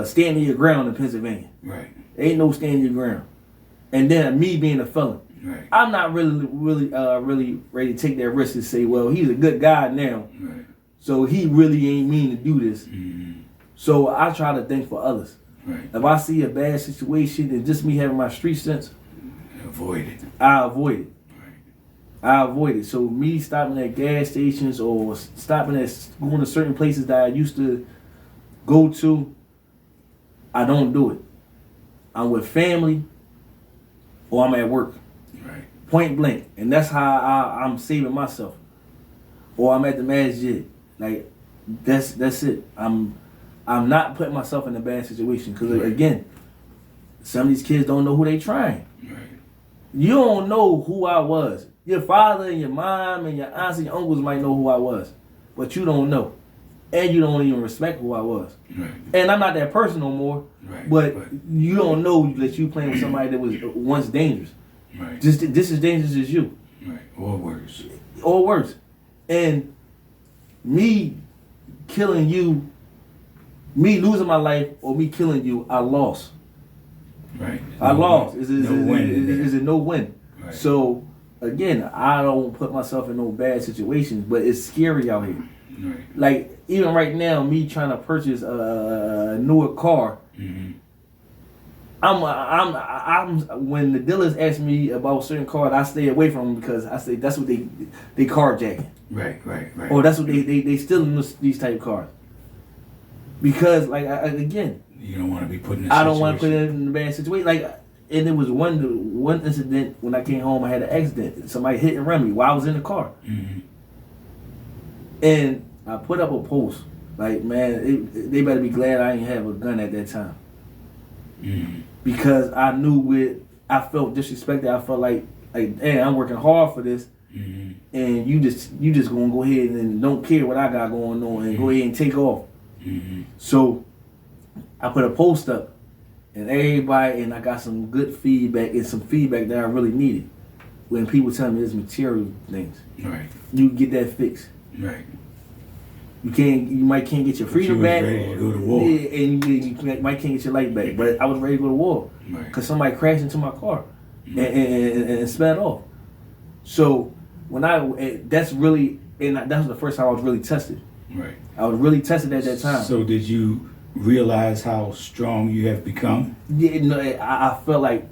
standing your ground in Pennsylvania. Right. Ain't no standing your ground. And then me being a felon. Right. I'm not really ready to take that risk and say, well, he's a good guy now. Right. So he really ain't mean to do this. Mm-hmm. So I try to think for others. Right. If I see a bad situation and just me having my street sense, Avoid it. I avoid it. Right. I avoid it. So me stopping at gas stations or stopping at going to certain places that I used to go to, I don't do it. I'm with family or I'm at work. Right. Point blank. And that's how I'm saving myself. Or I'm at the masjid. Like, that's it. I'm not putting myself in a bad situation. Because, again, some of these kids don't know who they trying. Right. You don't know who I was. Your father and your mom and your aunts and your uncles might know who I was. But you don't know. And you don't even respect who I was. Right. And I'm not that person no more. Right. But you don't know that you playing with somebody that was once dangerous. Right. Just as dangerous as you. Right. Or worse. Or worse. And me killing you, me losing my life, or me killing you, I lost. Right. I lost. It's win. a no win. Right. So again, I don't put myself in no bad situations, but it's scary out here. Right. Like even right now, me trying to purchase a newer car. Mm-hmm. I'm when the dealers ask me about certain cars, I stay away from them because I say that's what they carjacking. Right. Or that's what they stealing these type of cars. Because like again, you don't want to be put in. I don't want to put it in a bad situation. Like, and there was one incident when I came home. I had an accident. Somebody hit and ran me while I was in the car. Mm-hmm. And I put up a post like, man, they better be glad I didn't have a gun at that time. Mm-hmm. Because I knew I felt disrespected. I felt like, damn, I'm working hard for this, Mm-hmm. and you just gonna go ahead and don't care what I got going on and go ahead and take off. Mm-hmm. So I put a post up, and I got some good feedback and some feedback that I really needed. When people tell me there's material things, Right. you get that fixed. Right. You might can't get your freedom was back. ready to go to war. Yeah, and you might can't get your life back. But I was ready to go to war Right. because somebody crashed into my car Mm-hmm. and sped off. So when that's the first time I was really tested. Right. I was really tested at that time. So did you realize how strong you have become? Yeah, no, I felt like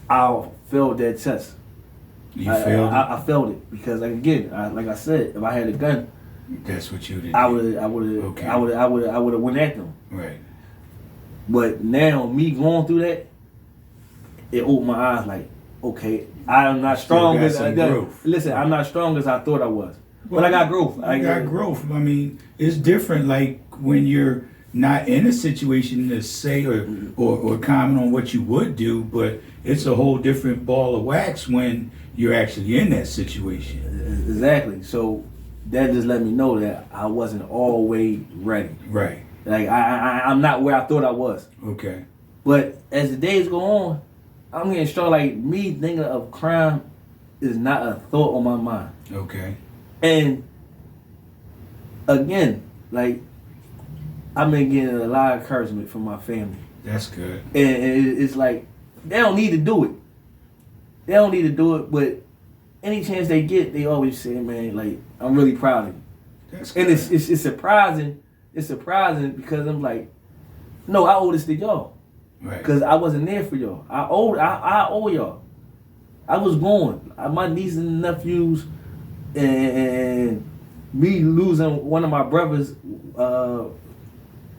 I failed that test. You failed it? I failed it because, like again, like I said, if I had a gun, That's what you did. I would have went at them. Right. But now me going through that, it opened my eyes. Like, okay, I'm not strong got as some growth. Listen, I'm not strong as I thought I was, but I got growth. I got growth. I mean, it's different. Like when you're not in a situation to say or comment on what you would do, but it's a whole different ball of wax when you're actually in that situation. Exactly. So that just let me know that I wasn't always ready. Right. Like I'm not where I thought I was. Okay. But as the days go on, I'm getting strong. Like me thinking of crime is not a thought on my mind. Okay. And again, like I've been getting a lot of encouragement from my family. That's good. And it's like they don't need to do it. They don't need to do it, but any chance they get, they always say, "Man, like I'm really proud of you." That's good. And it's surprising. It's surprising because I'm like, no, I owe this to y'all. Right. Because I wasn't there for y'all. I owe y'all. I was born. My nieces and nephews and me losing one of my brothers in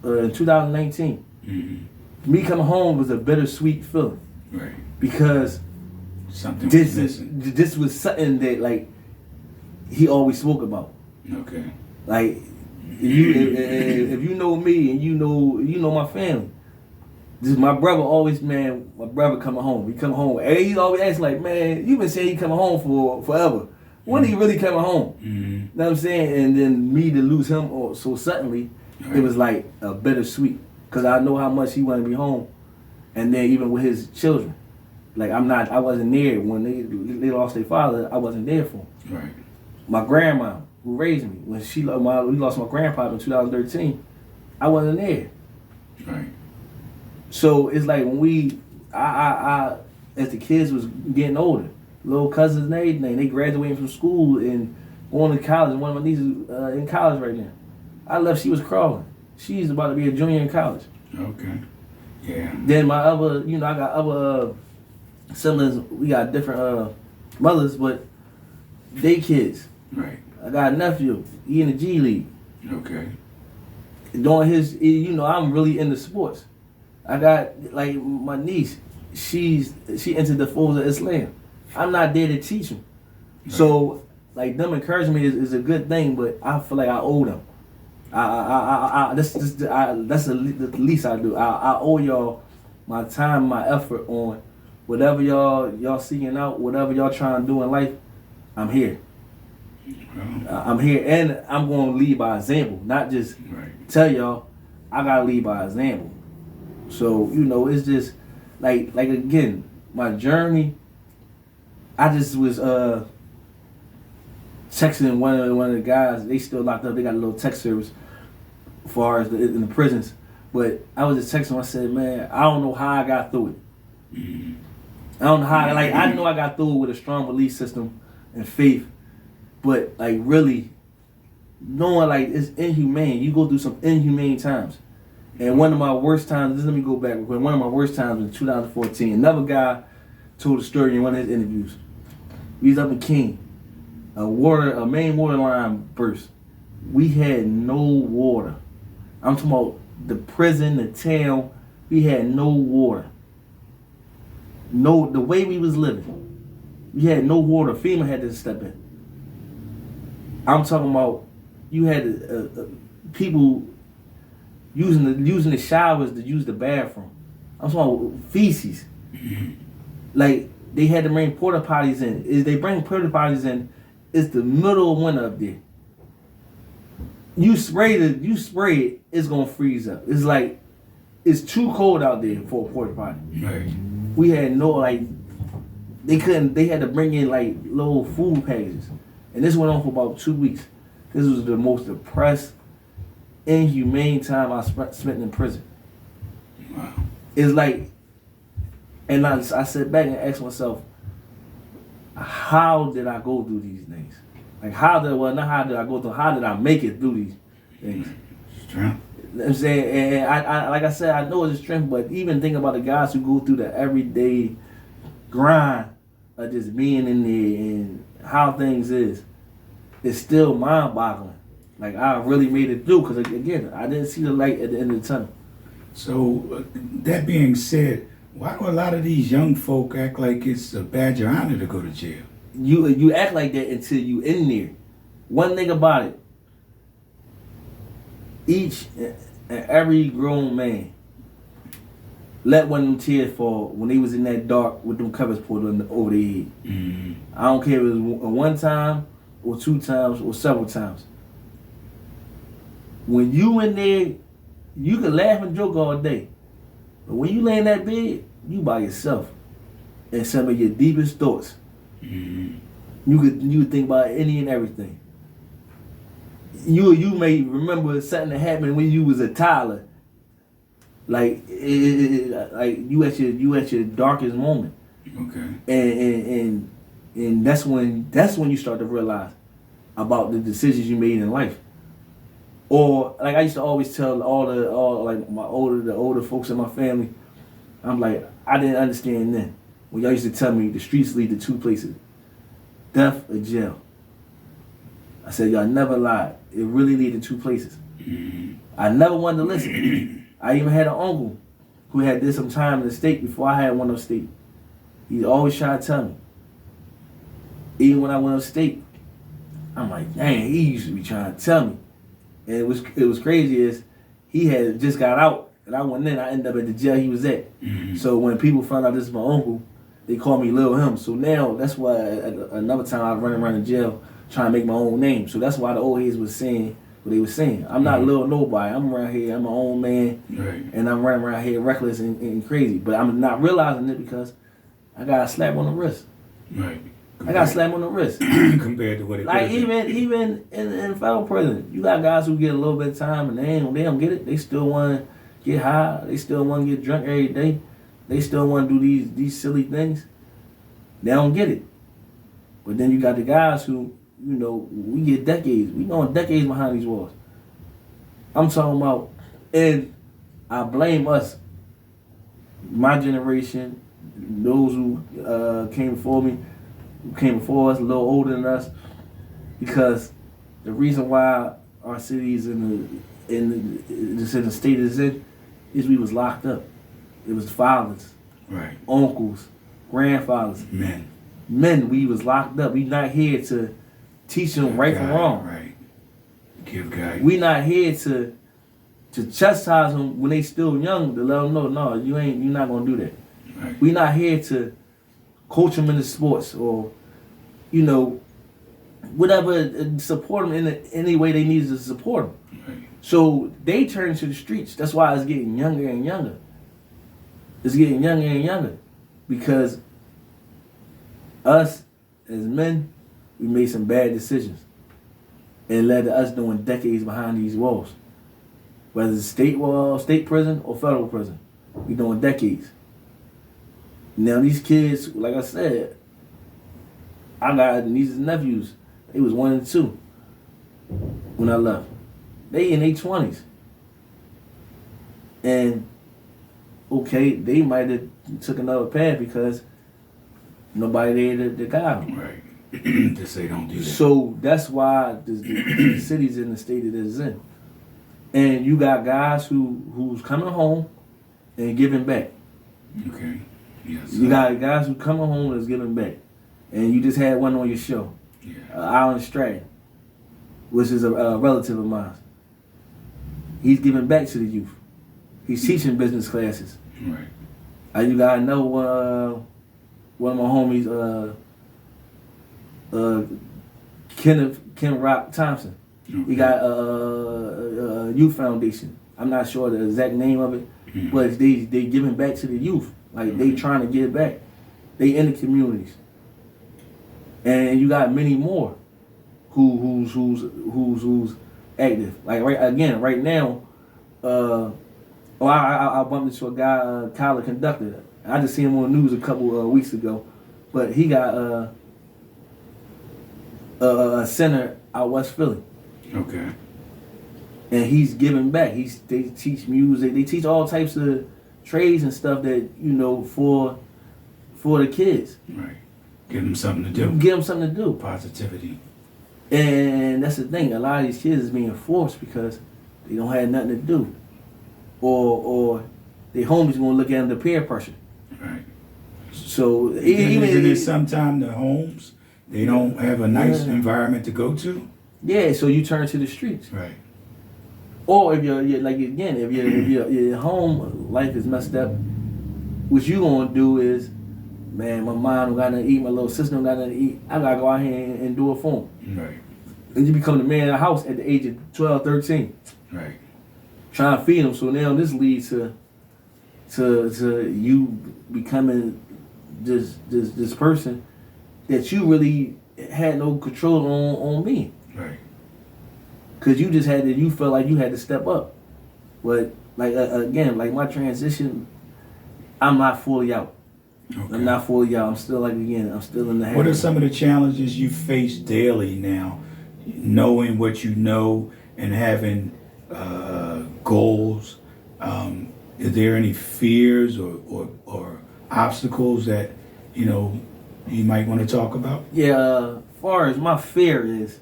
2019. Mm-hmm. Me coming home was a bittersweet feeling. Right. Because Something was missing. this was something that like he always spoke about. Okay. Like if you know me and you know my family, This my brother always, man. My brother coming home. He come home. And he always asks like, man, you been saying he coming home for forever. When he really coming home? Mm-hmm. You know what I'm saying? And then me to lose him so suddenly, it was like a bittersweet. Cause I know how much he wanted to be home. And then even with his children, like I wasn't there when they lost their father. I wasn't there for him. Right. My grandma who raised me, when we lost my grandpa in 2013, I wasn't there. Right. So it's like when I as the kids was getting older, little cousins and everything, they graduating from school and going to college. And one of my nieces in college right now. I left, she was crawling. She's about to be a junior in college. Okay. Yeah. Then my other, I got other siblings. We got different mothers, but they kids. Right. I got a nephew. He in the G League. Okay. Doing his, I'm really into sports. I got like my niece. She into the folds of Islam. I'm not there to teach them. Right. So like them encouraging me is a good thing, but I feel like I owe them. That's the least I do. I owe y'all my time, my effort on whatever y'all seeking out, whatever y'all trying to do in life. I'm here. Well, I'm here, and I'm going to lead by example, not just right. tell y'all. I gotta lead by example. So it's just like again, my journey. I just was texting one of the guys. They still locked up. They got a little text service as far as in the prisons. But I was just texting him. I said, man, I don't know how I got through it. Mm-hmm. I don't know how. Like I know I got through it with a strong belief system and faith. But like really, knowing like it's inhumane. You go through some inhumane times. And one of my worst times. Let me go back real quick. One of my worst times was in 2014. Another guy told a story in one of his interviews. We was up in King. A main water line burst. We had no water. I'm talking about the prison, the town. We had no water. The way we was living, we had no water. FEMA had to step in. I'm talking about you had people using the showers to use the bathroom. I'm talking about feces. Like they had to bring porta potties in. They bring porta potties in. It's the middle of winter up there. You spray it, it's gonna freeze up. It's like it's too cold out there for a porta potty. Right. We had no they had to bring in like little food packages. And this went on for about 2 weeks. This was the most depressed, inhumane time I spent in prison. Wow. It's like, and I sat back and asked myself, how did I go through these things? Like how did I make it through these things? Strength. You know what I'm saying? And I like I said, I know it's a strength, but even thinking about the guys who go through the everyday grind of just being in there and how things is, it's still mind-boggling. Like I really made it through because again, I didn't see the light at the end of the tunnel. So that being said, why do a lot of these young folk act like it's a badge of honor to go to jail? You act like that until you in there. One thing about it, each and every grown man let one of them tears fall when they was in that dark with them covers pulled over their head. Mm-hmm. I don't care if it was one time or 2 times or several times. When you in there, you can laugh and joke all day. But when you lay in that bed, you by yourself. And some of your deepest thoughts. Mm-hmm. You could think about any and everything. You may remember something that happened when you was a toddler. Like like you at your darkest moment. Okay. And that's when you start to realize about the decisions you made in life. Or like I used to always tell all the older folks in my family, I'm like, I didn't understand then. When y'all used to tell me the streets lead to 2 places, death or jail. I said, y'all never lied. It really lead to 2 places. Mm-hmm. I never wanted to listen. I even had an uncle who had did some time in the state before I had one upstate. He always tried to tell me. Even when I went upstate, I'm like, dang, he used to be trying to tell me. And it was crazy is he had just got out and I went in. I ended up at the jail he was at. Mhm. So when people found out this is my uncle, they called me Lil Him. So now that's why another time I run around the jail trying to make my own name. So that's why the old heads was saying what they was saying. I'm not Lil Nobody. I'm around here. I'm my own man, Right. and I'm running around here reckless and crazy. But I'm not realizing it because I got a slap on the wrist. Right. I got a slap on the wrist. Compared to what it Like could've been. even in federal prison, you got guys who get a little bit of time and they don't get it. They still want to get high. They still want to get drunk every day. They still want to do these silly things. They don't get it. But then you got the guys who, we get decades. We going decades behind these walls. I'm talking about, and I blame us, my generation, those who came before me, who came before us, a little older than us, because the reason why our city is in the state it's in is we was locked up. It was fathers, Right. uncles, grandfathers, men. We was locked up. We not here to teach them right from wrong. Right. Give guidance. We not here to chastise them when they still young to let them know, no, you're not gonna do that. Right. We not here to coach them in the sports or, whatever, support them in any way they need to support them. Right. So they turn to the streets. That's why it's getting younger and younger. It's getting younger and younger because us as men, we made some bad decisions and led to us doing decades behind these walls. Whether it's state prison or federal prison, we doing decades. Now these kids, like I said, I got nieces and nephews. They was 1 and 2 when I left. They in their 20s. And okay, they might have took another path because nobody there to guide them. Right. To say don't do that. So that's why the city's in the state it is in. And you got guys who's coming home and giving back. Okay. Yes. You got guys who coming home that's giving back. And you just had one on your show. Yeah. Alan Stratton, which is a relative of mine. He's giving back to the youth. He's teaching business classes. Right. You gotta know one of my homies, Ken Rock Thompson. Okay. He got a youth foundation. I'm not sure the exact name of it, but they giving back to the youth. Like they trying to give back. They in the communities, and you got many more who's active. Like right now, I bumped into a guy, Kyle Conductor. I just seen him on the news a couple weeks ago, but he got a center out West Philly. Okay. And he's giving back. They teach music. They teach all types of trades and stuff that for the kids. Right. Give them something to do. Give them something to do. Positivity. And that's the thing. A lot of these kids is being forced because they don't have nothing to do, or their homies gonna look at them the peer pressure. Right. So Isn't it even sometimes the homes they don't have a nice environment to go to? yeah, so you turn to the streets. Right. Or if you're like again, if your home life is messed up, what you gonna do is, man, my mom don't got nothing to eat, my little sister don't got nothing to eat. I gotta go out here and do it for them. Right. And you become the man of the house at the age of 12, 13, Right. trying to feed them. So now this leads to you becoming this person that you really had no control on being. Right. Cause you just you felt like you had to step up. But like again, like my transition, I'm not fully out. Okay. I'm not fully out. I'm still I'm still in the habit. What are some of the challenges you face daily now, knowing what you know and having goals? Is there any fears or obstacles that you might want to talk about? Yeah, as far as my fear is,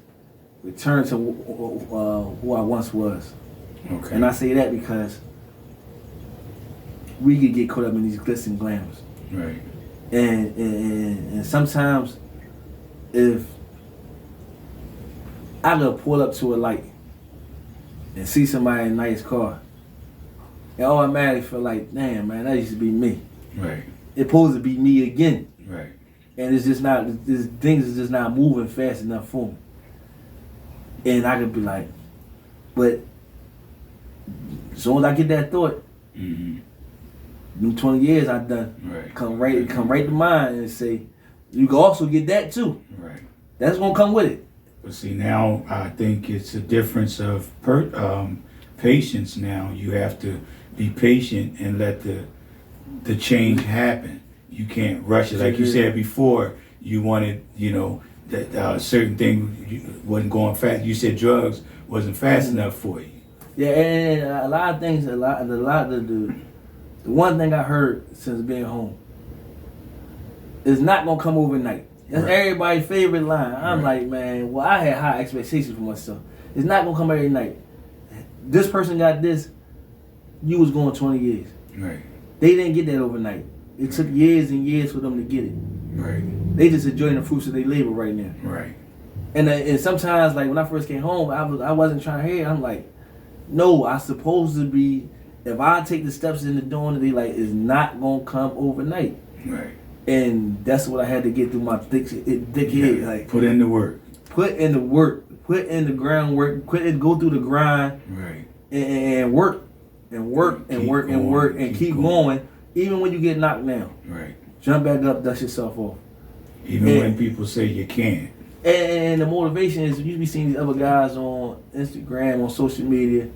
return to who I once was. Okay. And I say that because we could get caught up in these glitz and glams. Right. And sometimes if I could pull up to a light and see somebody in a nice car and automatically feel like, damn, man, that used to be me. Right. It's supposed to be me again. Right. And it's just not, things is just not moving fast enough for me. And I could be like, but as soon as I get that thought, Mm-hmm. them 20 years I done, Right. come right to mind and say, you can also get that too. Right. That's gonna come with it. But see, now I think it's a difference of patience. Now you have to be patient and let the change happen. You can't rush it. Like you said before, you wanted, that certain thing wasn't going fast. You said drugs wasn't fast enough for you. Yeah, and a lot of things, the one thing I heard since being home is not gonna come overnight. That's Right. everybody's favorite line. I'm Right. like, man, well, I had high expectations for myself. It's not gonna come every night. This person got this. You was going 20 years. Right. They didn't get that overnight. It took years and years for them to get it. Right. They just enjoying the fruits of their labor right now. Right. And sometimes, like when I first came home, I wasn't trying to hear. I'm like, no, I supposed to be. If I take the steps into doing it, they like it's not gonna come overnight. Right. And that's what I had to get through my thick head. Like Put in the work. put in the work, put in the groundwork, go through the grind, Right. and work and work and Keep work and going, work and keep keep going. Even when you get knocked down, Right. jump back up, dust yourself off. Even And- when people say you can't. And the motivation is you be seeing these other guys on Instagram, on social media.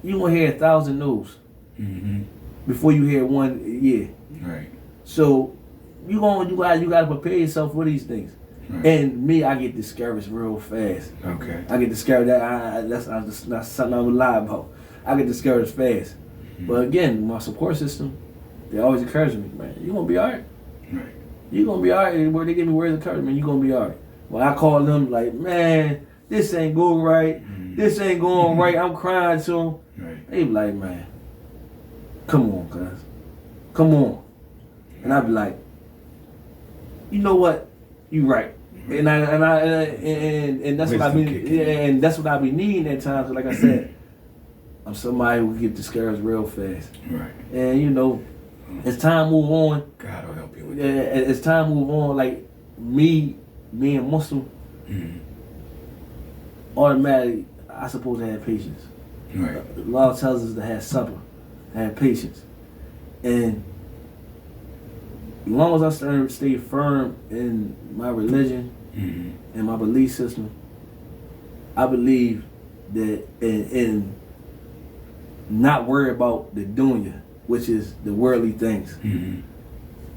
You gonna hear 1,000 no's Mm-hmm. before you hear one yeah. Right. So you gotta prepare yourself for these things. Right. And me, I get discouraged real fast. Okay. I get discouraged. That's something I would lie about. I get discouraged fast. But again, my support system, they always encourage me, man. You gonna be alright. Right. You gonna be alright. Where they give me words of encouragement, you gonna be alright. When I call them like, man, this ain't going right. This ain't going right. I'm crying to them. Right. They be like, man, come on, cuz. Come on. And I be like, you know what? You right. And that's what I Wisdom be kick in. and that's what I be needing at times. Like I said, I'm somebody who get discouraged real fast. Right. And as time move on, God will help you with yeah, that. as time move on, like me being Muslim, Mm-hmm. automatically I supposed to have patience. Right. The law tells us to have sabr, have patience. And as long as I stay firm in my religion Mm-hmm. and my belief system, I believe that in not worry about the dunya, which is the worldly things, Mm-hmm.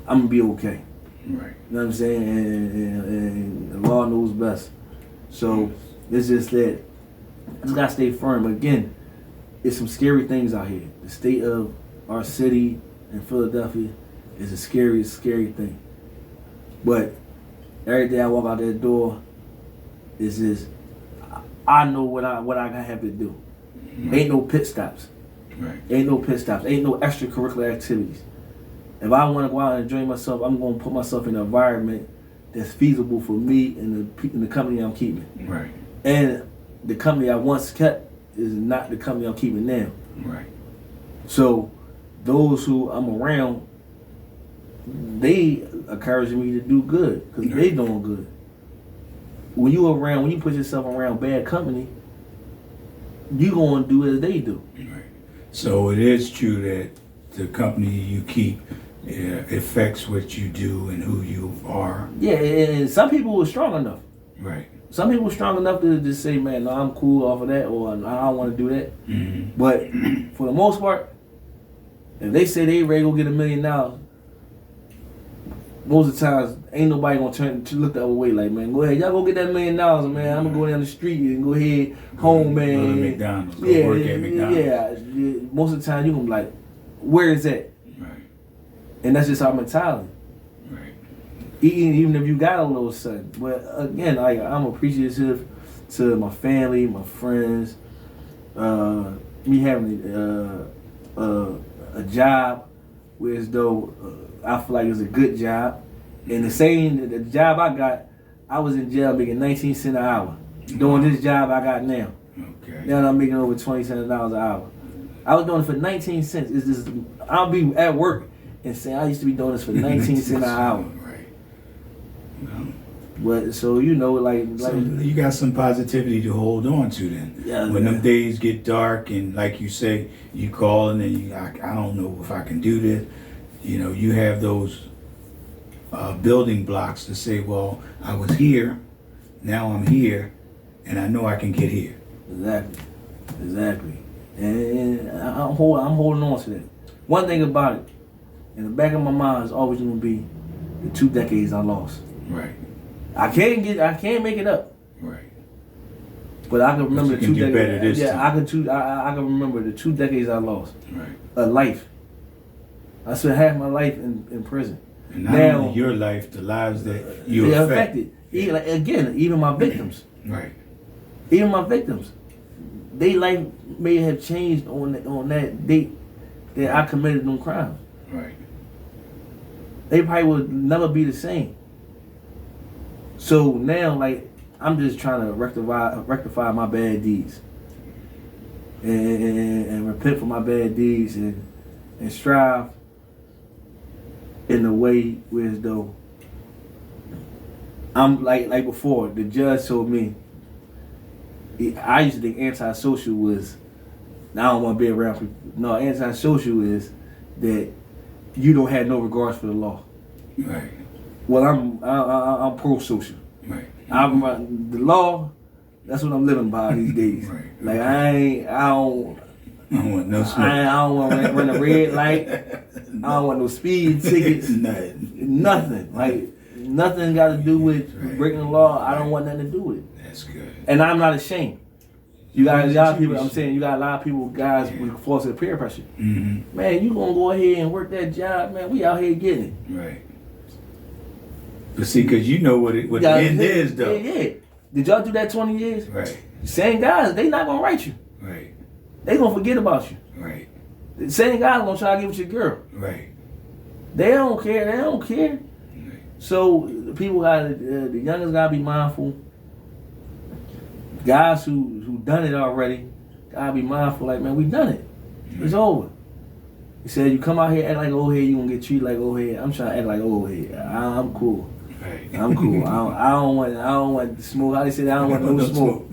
I'm gonna be okay. Right. You know what I'm saying? And the law knows best. So it's just that I just gotta stay firm. But again, it's some scary things out here. The state of our city in Philadelphia is a scary thing. But every day I walk out that door, is just I know what I have to do. Ain't no pit stops. Right. Ain't no pit stops. Ain't no extracurricular activities. If I want to go out and enjoy myself, I'm going to put myself in an environment that's feasible for me and the company I'm keeping. Right. And the company I once kept is not the company I'm keeping now. Right. So those who I'm around, they encouraging me to do good because they doing good. When you put yourself around bad company, you gonna do as they do. Right. So it is true that the company you keep affects what you do and who you are. Yeah, and some people were strong enough. Right. Some people were strong enough to just say, man, no, I'm cool off of that, or no, I don't want to do that. Mm-hmm. But for the most part, if they say they ready to go get $1 million, most of the times ain't nobody gonna turn to look the other way. Like, man, go ahead, y'all go get that $1 million, man. I'm gonna go down the street and go ahead home, man. Go to McDonald's. Go work at McDonald's. Yeah. Most of the time you gonna be like, where is that? Right. And that's just our mentality. Right. Even if you got a little something. But again, I'm appreciative to my family, my friends, me having a job where as though I feel like it's a good job. And the job I got, I was in jail making 19 cents an hour. Doing this job I got now. Okay. Now I'm making over 20 cents an hour. I was doing it for 19 cents. It's just, I'll be at work and say I used to be doing this for 19 cents an hour. Right. Well, But so you know, like so you got some positivity to hold on to then. Yeah, When man. them days get dark and like you say, you call and then I don't know if I can do this. You know, you have those building blocks to say, well, I was here, now I'm here, and I know I can get here. Exactly. And I'm holding on to that. One thing about it, in the back of my mind, is always going to be the 2 decades I lost. Right. I can't make it up. Right. But I can remember you the can 2 do better decades. this time. I can remember the 2 decades I lost. Right. A life. I spent half my life in prison. And not Now, only your life, the lives that you they affected. Even my victims. Right. Even my victims. They life may have changed on that date that I committed them crimes. Right. They probably would never be the same. So now, like, I'm just trying to rectify my bad deeds, and repent for my bad deeds, and strive in a way where as though I'm like before. The judge told me, I used to think antisocial was, I don't want to be around people. No, antisocial is that you don't have no regards for the law. Right. Well, I'm pro-social. Right. The law. That's what I'm living by these days. Right. Like I don't want no smoke. I don't want to run a red light. I don't want no speed tickets. Nothing. Like nothing got to do with breaking the law. I don't want nothing to do with it. That's good. And I'm not ashamed. You got a lot of people. I'm saying you got a lot of people, guys, with force and peer pressure. Mm-hmm. Man, you gonna go ahead and work that job, man? We out here getting it. Right. But see, because you know what the end is, though. Yeah. Did y'all do that 20 years? Right. Same guys, they not gonna write you. Right. They gonna forget about you. Right. The same guys gonna try to get with your girl. Right. They don't care. They don't care. Right. So the people got the youngest gotta be mindful. Guys who done it already gotta be mindful. Like, man, we done it. It's over. He said, you come out here act like old head, you gonna get treated like old head. I'm trying to act like old head. I'm cool. Right. I'm cool. I don't want the smoke. How they say that? I don't want no smoke.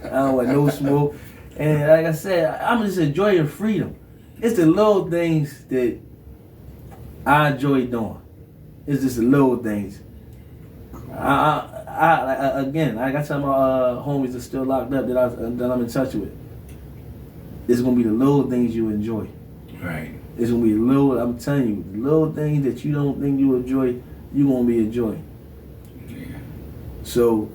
I don't want no smoke. And like I said, I'm just enjoying freedom. It's the little things that I enjoy doing. It's just the little things. Again, like I tell my homies that still locked up that I'm in touch with. It's gonna be the little things you enjoy. Right. It's gonna be the little. I'm telling you, the little things that you don't think you enjoy, you gonna be enjoying. Yeah. So,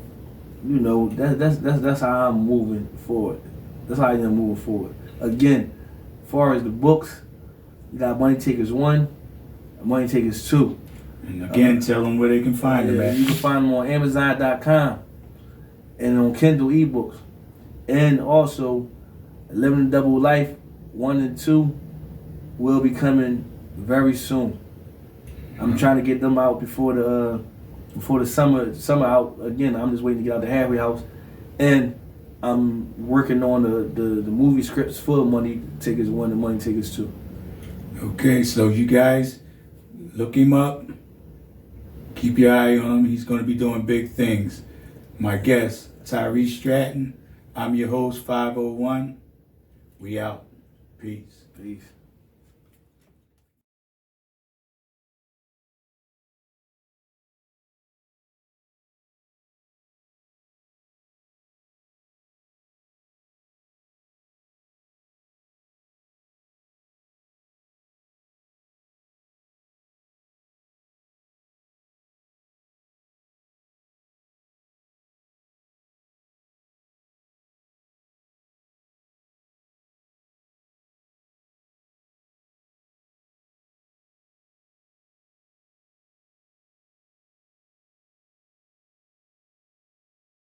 you know, that's how I'm moving forward. That's how I am moving forward. Again, as far as the books, you got Money Takers 1, Money Takers 2. And again, tell them where they can find them at. You can find them on Amazon.com and on Kindle ebooks. And also, Living a Double Life 1 and 2 will be coming very soon. I'm trying to get them out before the summer out. Again, I'm just waiting to get out the halfway house, and I'm working on the movie scripts for Money Takers 1 and Money Takers 2. Okay, so you guys look him up. Keep your eye on him. He's going to be doing big things. My guest, Tyrese Stratton. I'm your host, 501. We out. Peace. Peace.